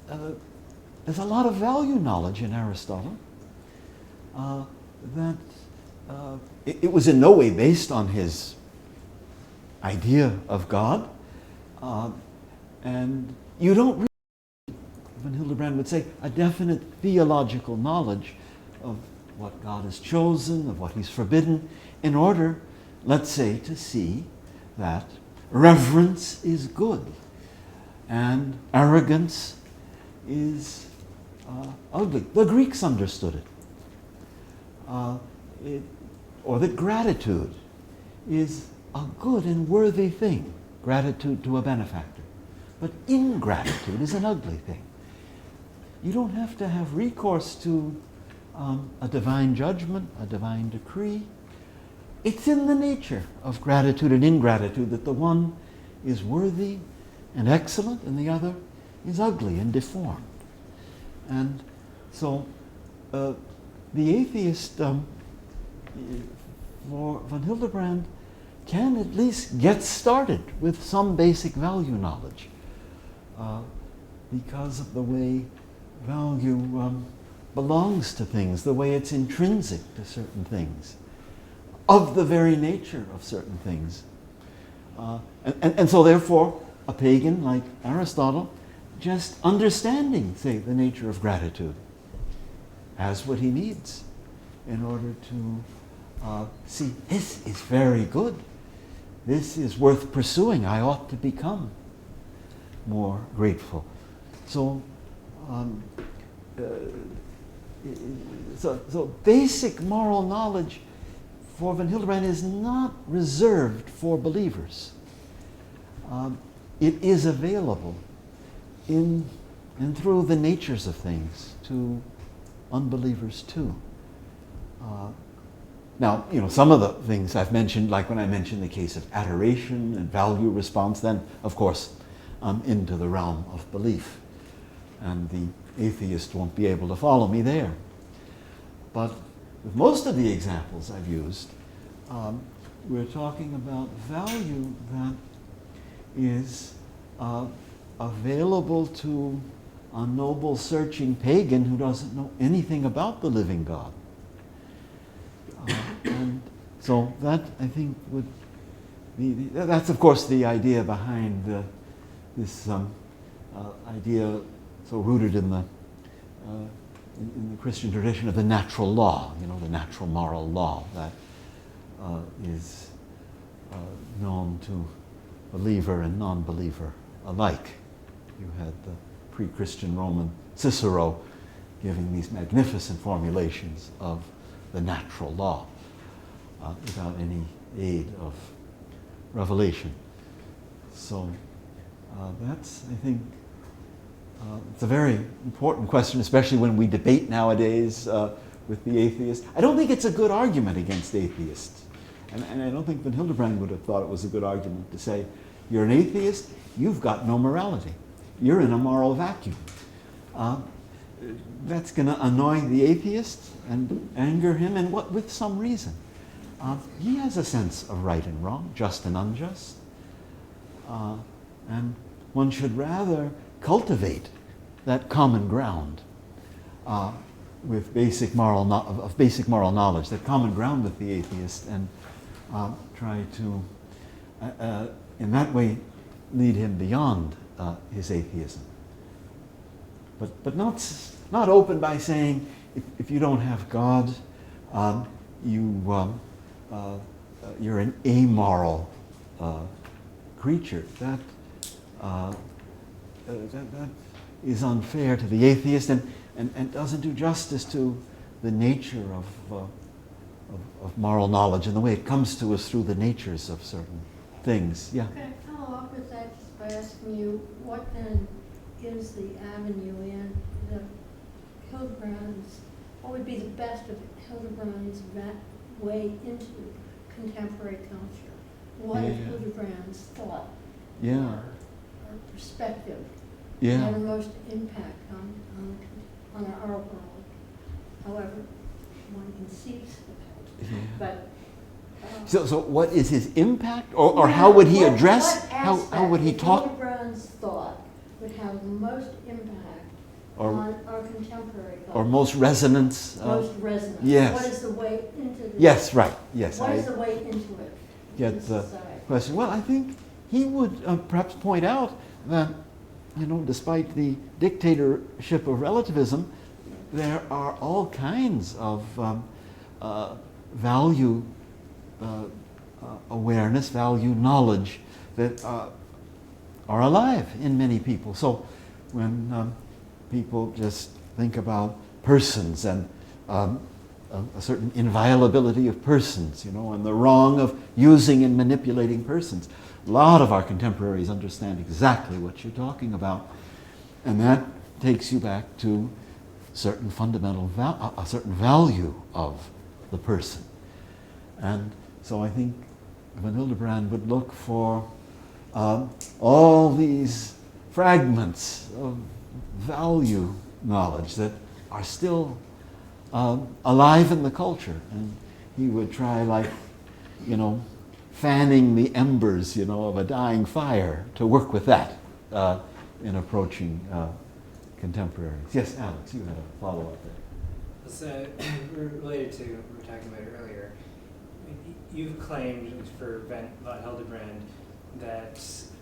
there's a lot of value knowledge in Aristotle that it was in no way based on his idea of God. And you don't really, Von Hildebrand would say, a definite theological knowledge of what God has chosen, of what he's forbidden, in order, let's say, to see that reverence is good and arrogance is ugly. The Greeks understood it. Or that gratitude is a good and worthy thing, gratitude to a benefactor. But ingratitude is an ugly thing. You don't have to have recourse to a divine judgment, a divine decree. It's in the nature of gratitude and ingratitude that the one is worthy and excellent and the other is ugly and deformed. And so the atheist, for Von Hildebrand, can at least get started with some basic value knowledge because of the way value belongs to things, the way it's intrinsic to certain things, of the very nature of certain things. And so therefore, a pagan like Aristotle, just understanding, say, the nature of gratitude, has what he needs in order to see, this is very good. This is worth pursuing. I ought to become more grateful. So, so basic moral knowledge for Von Hildebrand is not reserved for believers. It is available in and through the natures of things to unbelievers too. Now, some of the things I've mentioned, like when I mentioned the case of adoration and value response, then, of course, I'm into the realm of belief. And the atheist won't be able to follow me there. But with most of the examples I've used, we're talking about value that is available to a noble, searching pagan who doesn't know anything about the living God. And so that, I think, would be, that's of course the idea behind this idea so rooted in the Christian tradition of the natural law, the natural moral law that is known to believer and non-believer alike. You had the pre-Christian Roman Cicero giving these magnificent formulations of the natural law without any aid of revelation. So that's, I think, it's a very important question, especially when we debate nowadays with the atheist. I don't think it's a good argument against atheists. And I don't think Von Hildebrand would have thought it was a good argument to say, you're an atheist, you've got no morality. You're in a moral vacuum. That's going to annoy the atheist and anger him, and with some reason. He has a sense of right and wrong, just and unjust. And one should rather cultivate that common ground with basic moral knowledge, that common ground with the atheist, and try to, in that way, lead him beyond his atheism. But not open by saying, if you don't have God, you're an amoral creature. That is unfair to the atheist and doesn't do justice to the nature of moral knowledge and the way it comes to us through the natures of certain things. Yeah. Can I follow up with that just by asking you, what then is the avenue in the Hildebrand's, what would be the best of Hildebrand's way into contemporary culture? what Yeah. Hildebrand's thought Yeah. or perspective Yeah. had the most impact on our world, however one conceives of it. Yeah. But So what is his impact, or how would he address? What How would he aspect of talk? Hildebrand's thought would have the most impact Or on our contemporary or life? most resonance? Most resonant. yes. What is the way into this? Yes, right. Yes, What I is the way into it? get in the society? question. Well, I think he would perhaps point out that, despite the dictatorship of relativism, there are all kinds of value awareness, value knowledge that are alive in many people. So when people just think about persons and a certain inviolability of persons, and the wrong of using and manipulating persons, a lot of our contemporaries understand exactly what you're talking about. And that takes you back to certain fundamental a certain value of the person. And so I think Van Hildebrand would look for all these fragments of value knowledge that are still alive in the culture. And he would try, like, fanning the embers, of a dying fire, to work with that in approaching contemporaries. Yes, Alex, you had a follow-up there. So, related to what we were talking about earlier, you've claimed for Van Hildebrand that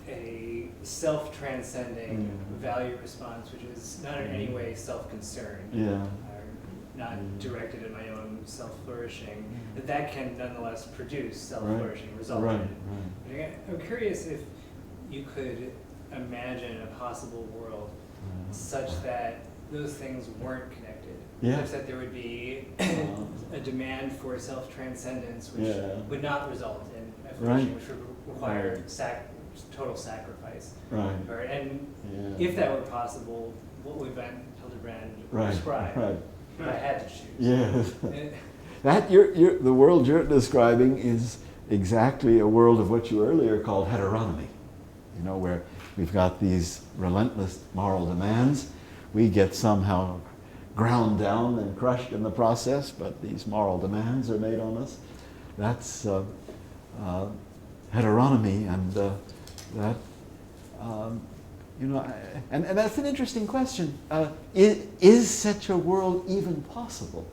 a self-transcending value response, which is not in any way self-concerned, or not directed at my own self-flourishing, that can nonetheless produce self-flourishing, result in it. I'm curious if you could imagine a possible world such that those things weren't connected, such that there would be a demand for self-transcendence which would not result in a flourishing, which would require total sacrifice. And if that were possible, what would Van Hildebrand prescribe? If I had to choose. Yes. That the world you're describing is exactly a world of what you earlier called heteronomy. Where we've got these relentless moral demands. We get somehow ground down and crushed in the process, but these moral demands are made on us. That's heteronomy, and that and that's an interesting question. Is such a world even possible?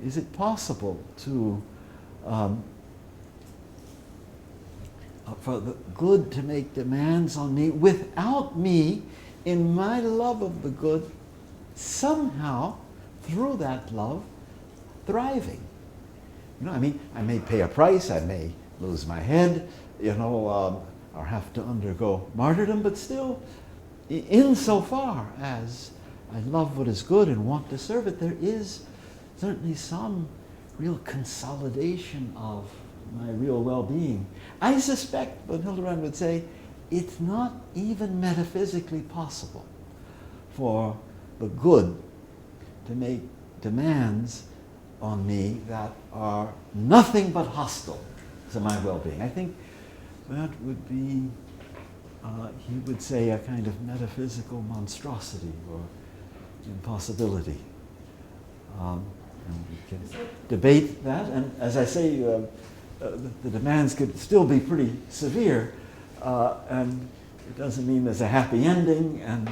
Is it possible to for the good to make demands on me without me, in my love of the good, somehow through that love thriving? I may pay a price, I may lose my head, or have to undergo martyrdom, but still, insofar as I love what is good and want to serve it, there is certainly some real consolidation of my real well-being. I suspect, Van Hildebrand would say, it's not even metaphysically possible for the good to make demands on me that are nothing but hostile to my well-being. I think that would be, he would say, a kind of metaphysical monstrosity or impossibility. And we can debate that, and as I say, the demands could still be pretty severe, and it doesn't mean there's a happy ending and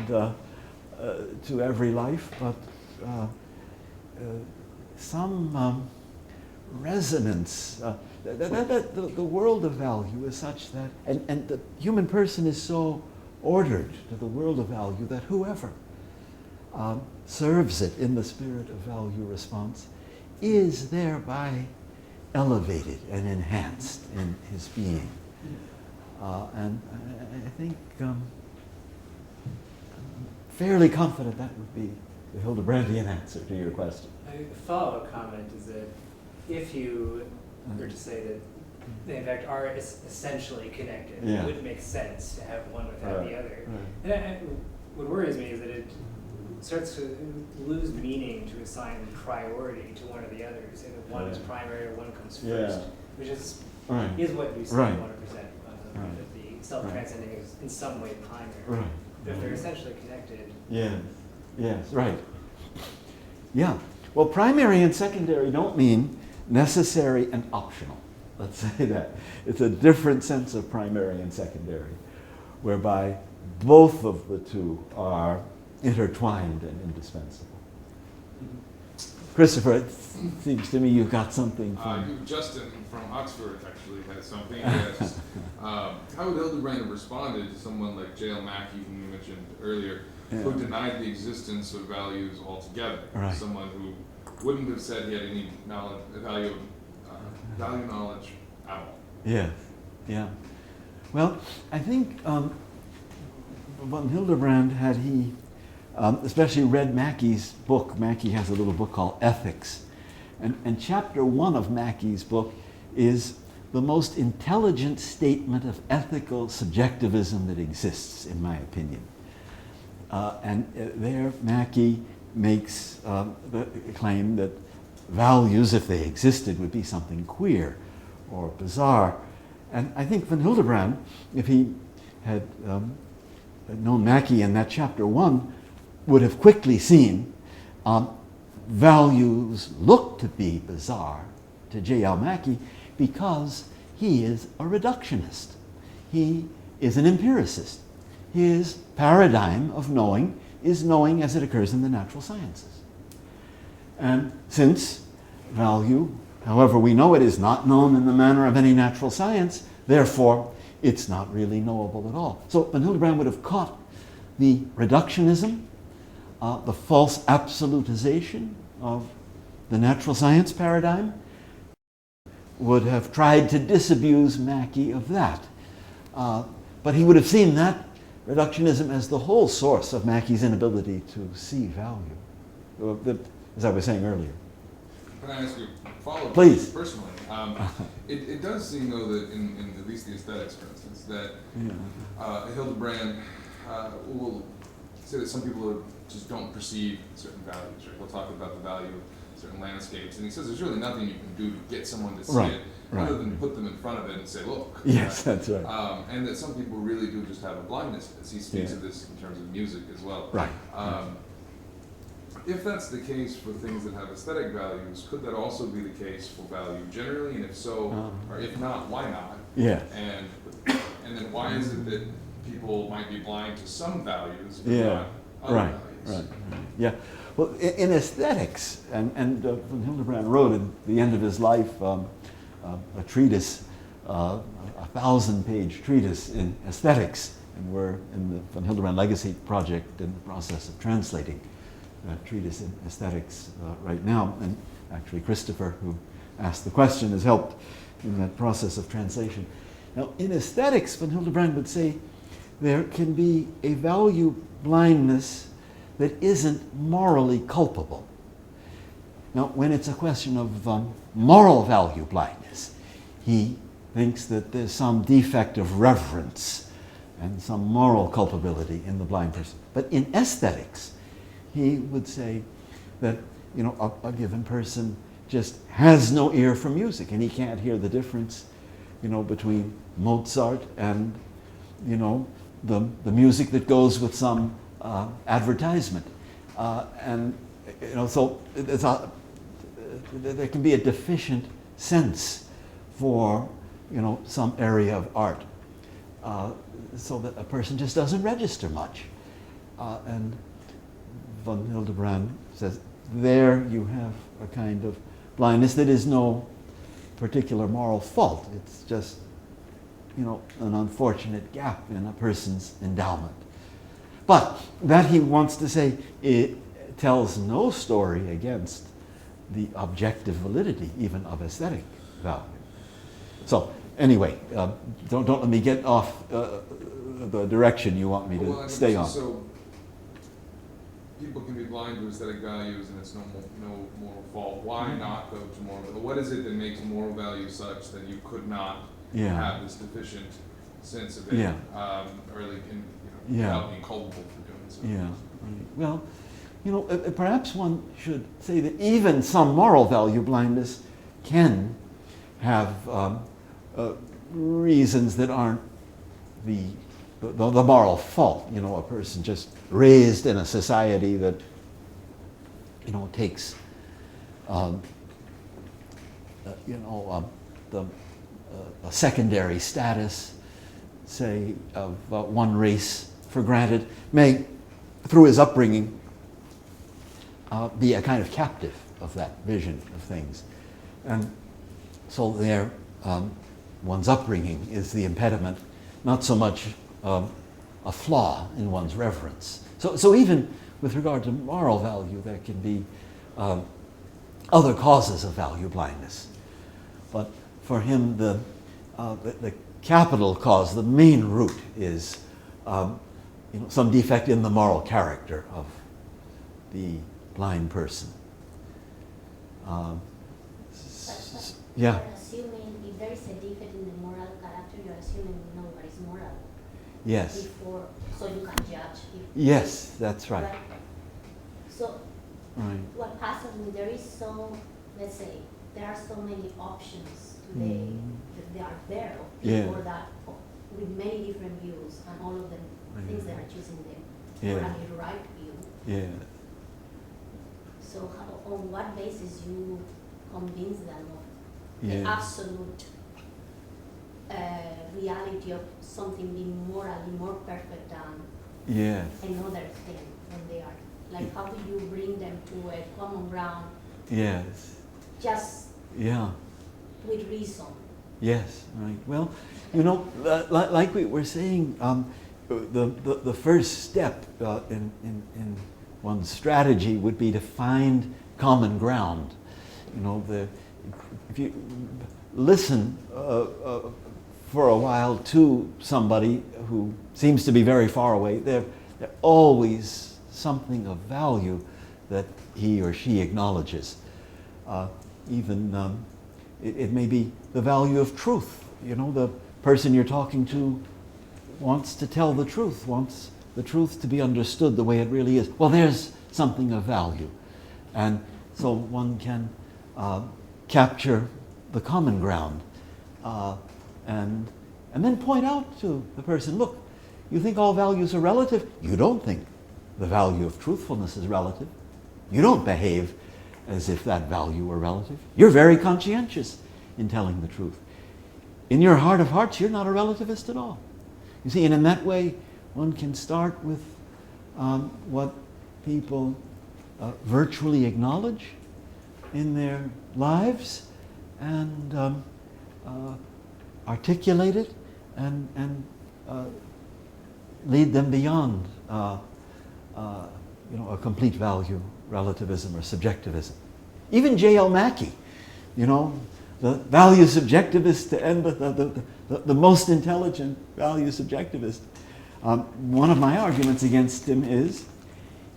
to every life, but some resonance. The world of value is such that, and the human person is so ordered to the world of value that whoever serves it in the spirit of value response is thereby elevated and enhanced in his being. And I think I'm fairly confident that would be the Hildebrandian answer to your question. A follow-up comment is that if you were to say that they in fact are essentially connected, it wouldn't make sense to have one without the other. And what worries me is that it starts to lose meaning to assign priority to one or the other. You say that one is primary or one comes first, which is Right. is what you say Right. you want to present. Right. That the self-transcending is in some way primary. Right. But if they're essentially connected. Yes, yes, right. Yeah. Well, primary and secondary don't mean necessary and optional. Let's say that. It's a different sense of primary and secondary, whereby both of the two are intertwined and indispensable. Christopher, it seems to me you've got something from... Justin from Oxford actually has something. He asks, how would Hildebrand have responded to someone like J.L. Mackie, whom you mentioned earlier, who denied the existence of values altogether? Right. Someone who wouldn't have said he had any knowledge, value knowledge at all. Yeah, yeah. Well, I think von Hildebrand, had he especially read Mackie's book. Mackie has a little book called Ethics. And chapter 1 of Mackie's book is the most intelligent statement of ethical subjectivism that exists, in my opinion. There Mackie makes the claim that values, if they existed, would be something queer or bizarre. And I think von Hildebrand, if he had known Mackie in that chapter 1, would have quickly seen values look to be bizarre to J.L. Mackie because he is a reductionist. He is an empiricist. His paradigm of knowing is knowing as it occurs in the natural sciences. And since value, however we know it, is not known in the manner of any natural science, therefore it's not really knowable at all. So von Hildebrand would have caught the reductionism, the false absolutization of the natural science paradigm, would have tried to disabuse Mackie of that. But he would have seen that reductionism as the whole source of Mackie's inability to see value, as I was saying earlier. Can I ask you a follow-up? Please. Personally, it does seem, though, that in at least the aesthetics, for instance, that Hildebrand will say that some people just don't perceive certain values. Right? We'll talk about the value of certain landscapes, and he says there's really nothing you can do to get someone to see it, other than put them in front of it and say, look. Yes, that's right. And that some people really do just have a blindness, as he speaks of this in terms of music as well. Right. If that's the case for things that have aesthetic values, could that also be the case for value generally? And if so, or if not, why not? Yeah. And then why is it that people might be blind to some values but not other values? Right. Yeah. Well, in aesthetics, and von Hildebrand wrote at the end of his life a treatise, a 1,000-page treatise in aesthetics, and we're in the von Hildebrand Legacy Project in the process of translating that treatise in aesthetics right now. And actually Christopher, who asked the question, has helped in that process of translation. Now, in aesthetics, von Hildebrand would say there can be a value blindness that isn't morally culpable. Now, when it's a question of moral value blindness, he thinks that there's some defect of reverence and some moral culpability in the blind person. But in aesthetics, he would say that a given person just has no ear for music, and he can't hear the difference, between Mozart and, the music that goes with some advertisement, so there can be a deficient sense for some area of art, so that a person just doesn't register much, and von Hildebrand says there you have a kind of blindness that is no particular moral fault. It's just an unfortunate gap in a person's endowment. But that, he wants to say, it tells no story against the objective validity even of aesthetic value. So anyway, don't let me get off the direction you want me to stay on. So people can be blind to aesthetic values, and it's no moral fault. Why not go to moral? What is it that makes moral value such that you could not have this deficient sense of it, or without being culpable for doing so? Yeah. Well, perhaps one should say that even some moral value blindness can have reasons that aren't the moral fault. You know, a person just raised in a society that, you know, takes, a secondary status, say, of one race for granted, may, through his upbringing, be a kind of captive of that vision of things. And so there, one's upbringing is the impediment, not so much a flaw in one's reverence. So even with regard to moral value, there can be other causes of value blindness. But for him, the capital cause, the main root is some defect in the moral character of the blind person. Yeah. You're assuming if there is a defect in the moral character, you're assuming you know what is moral. Yes. Before, so you can judge. Yes, that's right. So, Right. what possibly there is so, let's say, there are so many options today that they are there of people Yeah. that with many different views and all of them things they are choosing them Yeah. for a right view. Yeah. So how, on what basis you convince them of the Yeah. absolute reality of something being morally more perfect than Yeah. another thing when they are? Like, how do you bring them to a common ground Yes. just Yeah. with reason? Yes. Right. Well, you know, like we were saying, the first step in one's strategy would be to find common ground. You know, if you listen for a while to somebody who seems to be very far away, they're always something of value that he or she acknowledges. It may be the value of truth. You know, the person you're talking to wants to tell the truth, wants the truth to be understood the way it really is. Well, there's something of value. And so one can capture the common ground and then point out to the person, look, you think all values are relative? You don't think the value of truthfulness is relative. You don't behave as if that value were relative. You're very conscientious in telling the truth. In your heart of hearts, you're not a relativist at all. You see, and in that way, one can start with what people virtually acknowledge in their lives and articulate it and lead them beyond a complete value relativism or subjectivism. Even J.L. Mackie, you know, the value subjectivist to end with the most intelligent value subjectivist. One of my arguments against him is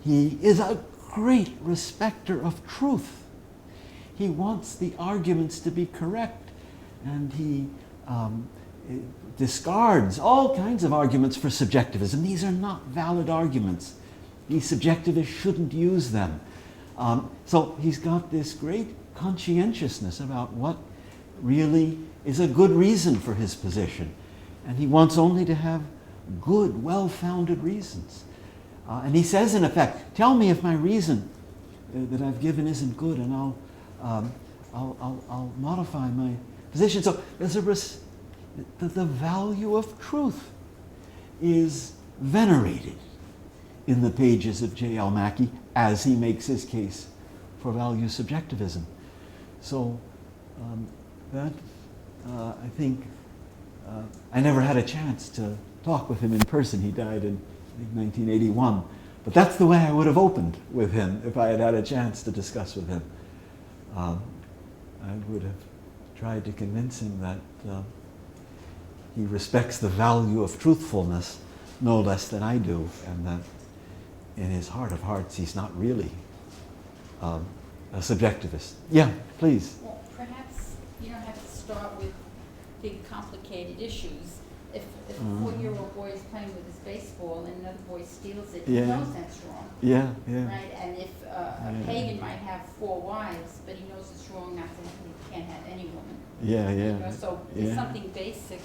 he is a great respecter of truth. He wants the arguments to be correct, and he discards all kinds of arguments for subjectivism. These are not valid arguments. These subjectivists shouldn't use them. So he's got this great conscientiousness about what really is a good reason for his position. And he wants only to have good, well-founded reasons. And he says, in effect, tell me if my reason that I've given isn't good, and I'll modify my position. So there's the value of truth is venerated in the pages of J.L. Mackie as he makes his case for value subjectivism. So I think I never had a chance to talk with him in person. He died in, I think, 1981. But that's the way I would have opened with him if I had had a chance to discuss with him. I would have tried to convince him that he respects the value of truthfulness no less than I do, and that in his heart of hearts he's not really a subjectivist. Yeah, please. Well, perhaps you don't have to start with big complicated issues. If a 4-year-old boy is playing with his baseball and another boy steals it, he knows that's wrong. Yeah, yeah. Right? And if a pagan might have 4 wives, but he knows it's wrong not to have any can't have any woman. Yeah, You yeah. know, so it's yeah. something basic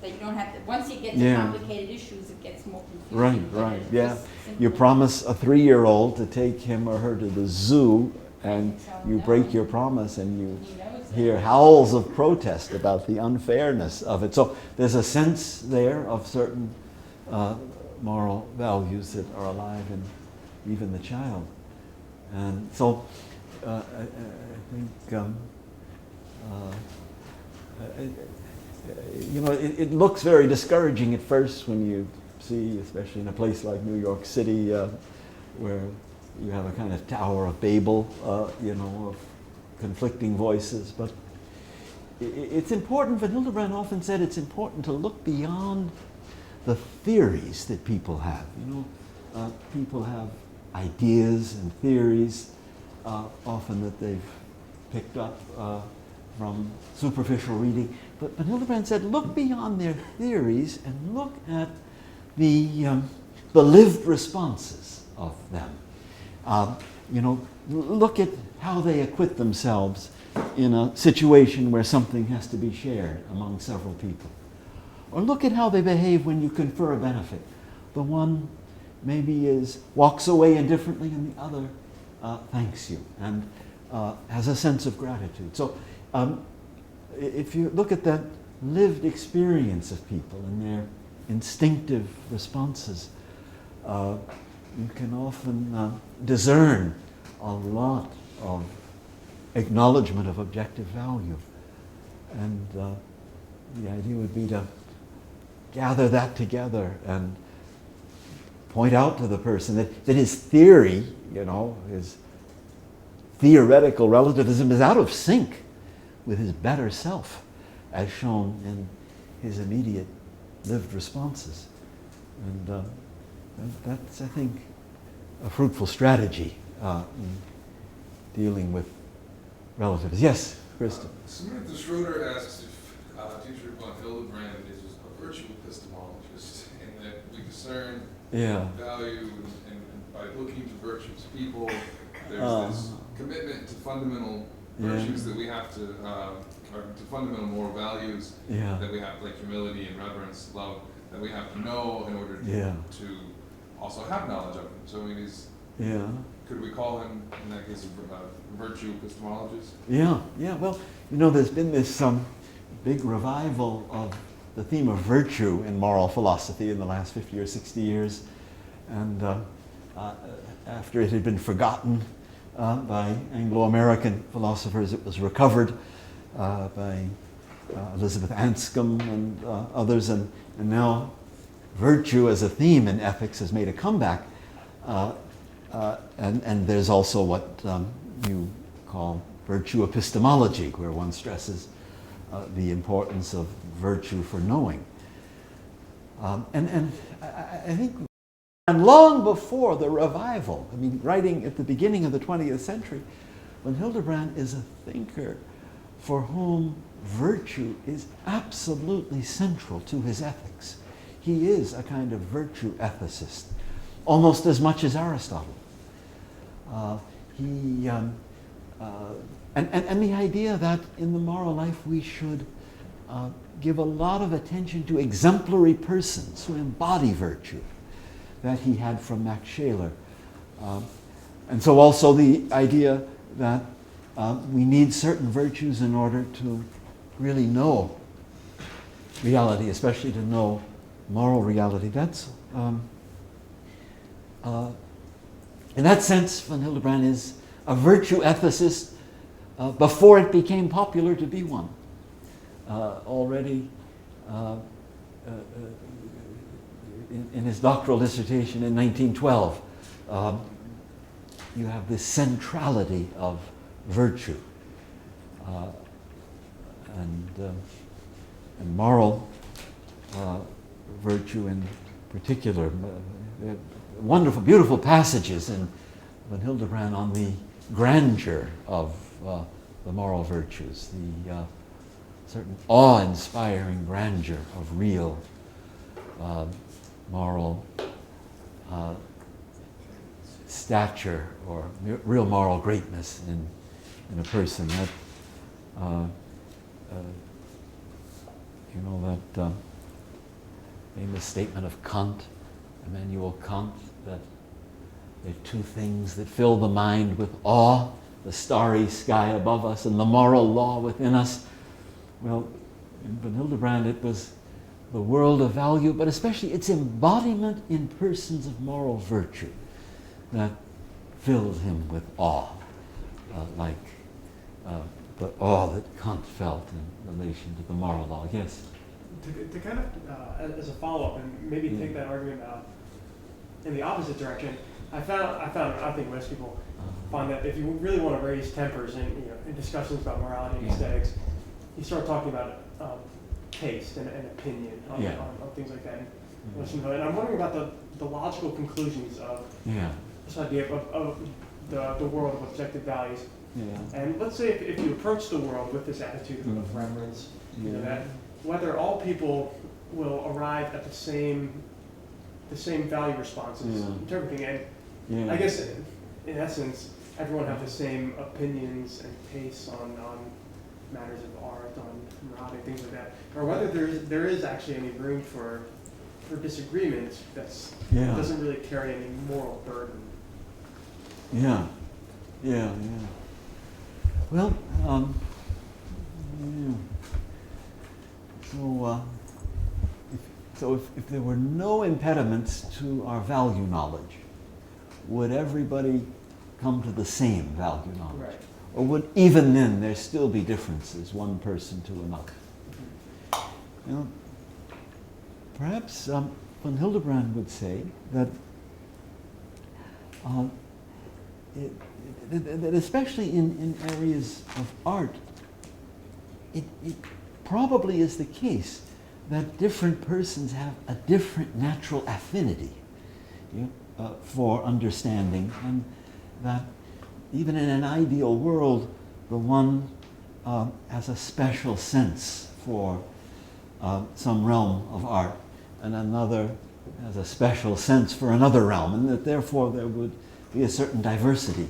that you don't have to, once you get to Yeah. complicated issues, it gets more confusing. Right, but right, it's yeah. just You simple. promise a 3-year-old to take him or her to the zoo, and Tell you them break no. your promise, and you He knows hear that. howls of protest about the unfairness of it. So there's a sense there of certain moral values that are alive in even the child. And so I think, you know, it looks very discouraging at first when you see, especially in a place like New York City, where you have a kind of Tower of Babel, you know, of conflicting voices. But it's important, Van Hildebrand often said it's important to look beyond the theories that people have. You know, people have ideas and theories, often that they've picked up from superficial reading. But Van Hildebrand said, look beyond their theories and look at the lived responses of them. You know, look at how they acquit themselves in a situation where something has to be shared among several people. Or look at how they behave when you confer a benefit. The one maybe walks away indifferently, and the other thanks you and has a sense of gratitude. So if you look at that lived experience of people and their instinctive responses, you can often discern a lot of acknowledgement of objective value. And the idea would be to gather that together and point out to the person that his theory, you know, his theoretical relativism is out of sync with his better self, as shown in his immediate lived responses. And that's, I think, a fruitful strategy in dealing with relatives. Yes, Kristen. Samantha Schroeder asks if Dietrich von Hildebrand is a virtue epistemologist, and that we discern value and by looking to virtues. People, there's this commitment to fundamental virtues that we have to, or to fundamental moral values that we have, like humility and reverence, love, that we have to know in order to also have knowledge of him. So I mean, could we call him, in that case, a virtue epistemologist? Yeah. Well, you know, there's been this big revival of the theme of virtue in moral philosophy in the last 50 or 60 years. And after it had been forgotten by Anglo-American philosophers, it was recovered by Elizabeth Anscombe and others. And now virtue as a theme in ethics has made a comeback. And there's also what you call virtue epistemology, where one stresses the importance of virtue for knowing. And I think, and long before the revival, I mean, writing at the beginning of the 20th century, Van Hildebrand is a thinker for whom virtue is absolutely central to his ethics. He is a kind of virtue ethicist, almost as much as Aristotle. And the idea that in the moral life we should give a lot of attention to exemplary persons who embody virtue, that he had from Max Scheler. And so also the idea that we need certain virtues in order to really know reality, especially to know moral reality. That's in that sense, Van Hildebrand is a virtue ethicist before it became popular to be one. Already in his doctoral dissertation in 1912, you have this centrality of virtue and moral virtue in particular. Wonderful, beautiful passages in Van Hildebrand on the grandeur of the moral virtues, the certain awe-inspiring grandeur of real moral stature or real moral greatness in a person. You know that famous statement of Kant, Immanuel Kant, that there are two things that fill the mind with awe, the starry sky above us and the moral law within us. Well, in von Hildebrand it was the world of value, but especially its embodiment in persons of moral virtue that filled him with awe, like the awe that Kant felt in relation to the moral law. Yes? To kind of, as a follow-up, and maybe take that argument in the opposite direction, I think most people find that if you really want to raise tempers in discussions about morality and aesthetics, you start talking about taste and opinion on things like that. And I'm wondering about the logical conclusions of this idea of the world of objective values. And let's say if you approach the world with this attitude of reverence, that whether all people will arrive at the same value responses to everything. And I guess in essence, everyone have the same opinions and tastes on matters of art, on morality, things like that. Or whether there is actually any room for disagreement that doesn't really carry any moral burden. Well, so if there were no impediments to our value knowledge, would everybody come to the same value knowledge? Right. Or would even then there still be differences, one person to another? Perhaps von Hildebrand would say that that especially in areas of art, it probably is the case that different persons have a different natural affinity for understanding, and that even in an ideal world, the one has a special sense for some realm of art, and another has a special sense for another realm, and that therefore there would be a certain diversity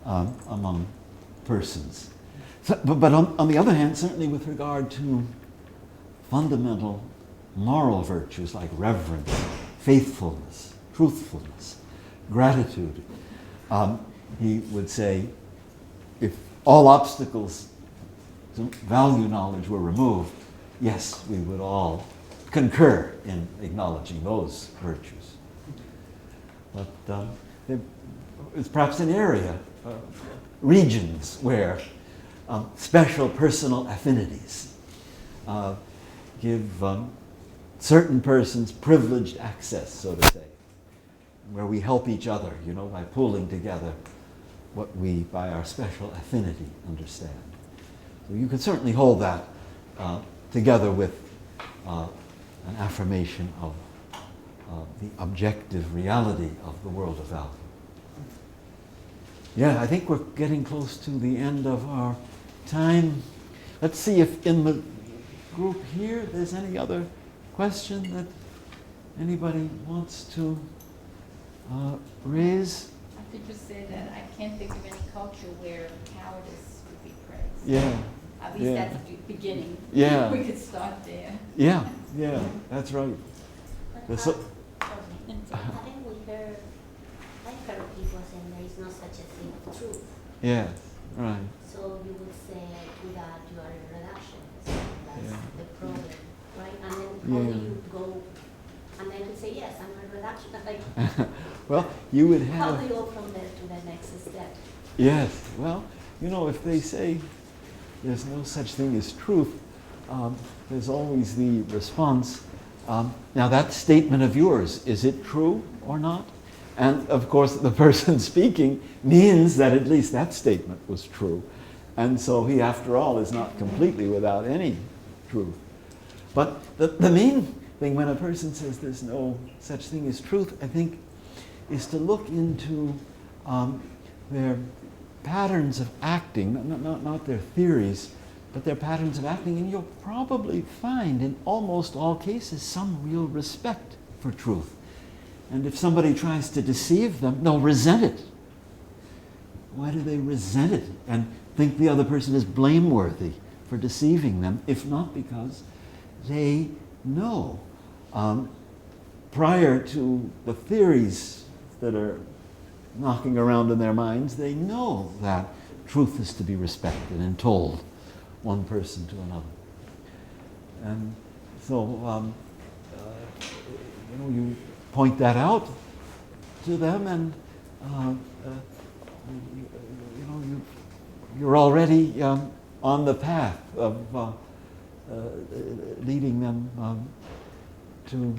among persons. So, but on the other hand, certainly with regard to fundamental moral virtues like reverence, faithfulness, truthfulness, gratitude, he would say if all obstacles to value knowledge were removed, yes, we would all concur in acknowledging those virtues. But there is perhaps an area, regions where special personal affinities give certain persons privileged access, so to say, where we help each other, by pooling together what we, by our special affinity, understand. So you could certainly hold that together with an affirmation of the objective reality of the world of value. I think we're getting close to the end of our time. Let's see if in the group here there's any other question that anybody wants to raise. I could just say that I can't think of any culture where cowardice would be praised. At least that's the beginning. We could start there. That's right. I've heard people saying there is no such a thing of truth. Right. So you would say to that you are a reductionist. That's the problem, right? And then how do you go? And then you say, yes, I'm a reductionist. Well, you would have. How do you go from there to the next step? Well, if they say there's no such thing as truth, there's always the response. Now that statement of yours, is it true or not? And of course the person speaking means that at least that statement was true. And so he, after all, is not completely without any truth. But the main thing when a person says there's no such thing as truth, I think, is to look into their patterns of acting, not their theories, but their patterns of acting, and you'll probably find in almost all cases some real respect for truth. And if somebody tries to deceive them, they'll resent it. why do they resent it and think the other person is blameworthy for deceiving them, if not because they know, prior to the theories that are knocking around in their minds, they know that truth is to be respected and told one person to another. And so, you point that out to them, and you're already on the path of leading them to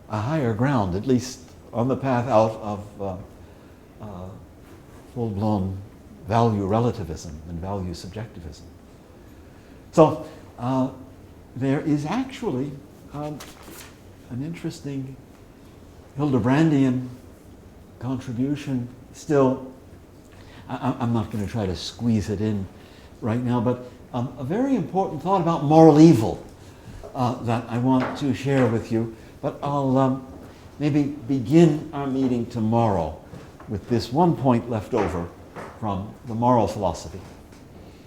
a higher ground, at least on the path out of full-blown value relativism and value subjectivism. So there is actually an interesting Hildebrandian contribution still. I'm not going to try to squeeze it in right now, but a very important thought about moral evil that I want to share with you. But I'll maybe begin our meeting tomorrow with this one point left over from the moral philosophy.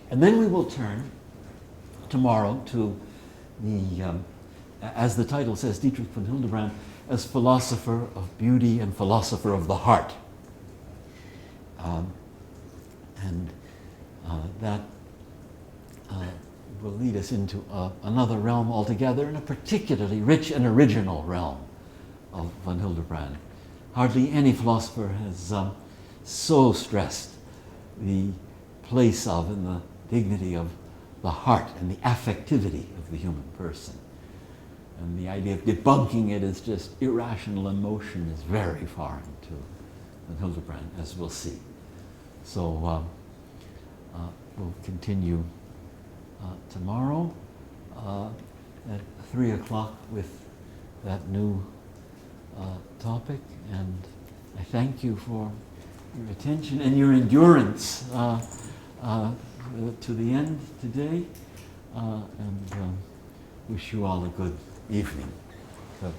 And then we will turn tomorrow to the, as the title says, Dietrich von Hildebrand as philosopher of beauty and philosopher of the heart. And that will lead us into another realm altogether, and a particularly rich and original realm of von Hildebrand. Hardly any philosopher has so stressed the place of and the dignity of the heart and the affectivity of the human person. And the idea of debunking it as just irrational emotion is very foreign to von Hildebrand, as we'll see. So we'll continue tomorrow at 3 o'clock with that new topic, and I thank you for your attention and your endurance to the end today, and wish you all a good evening. So,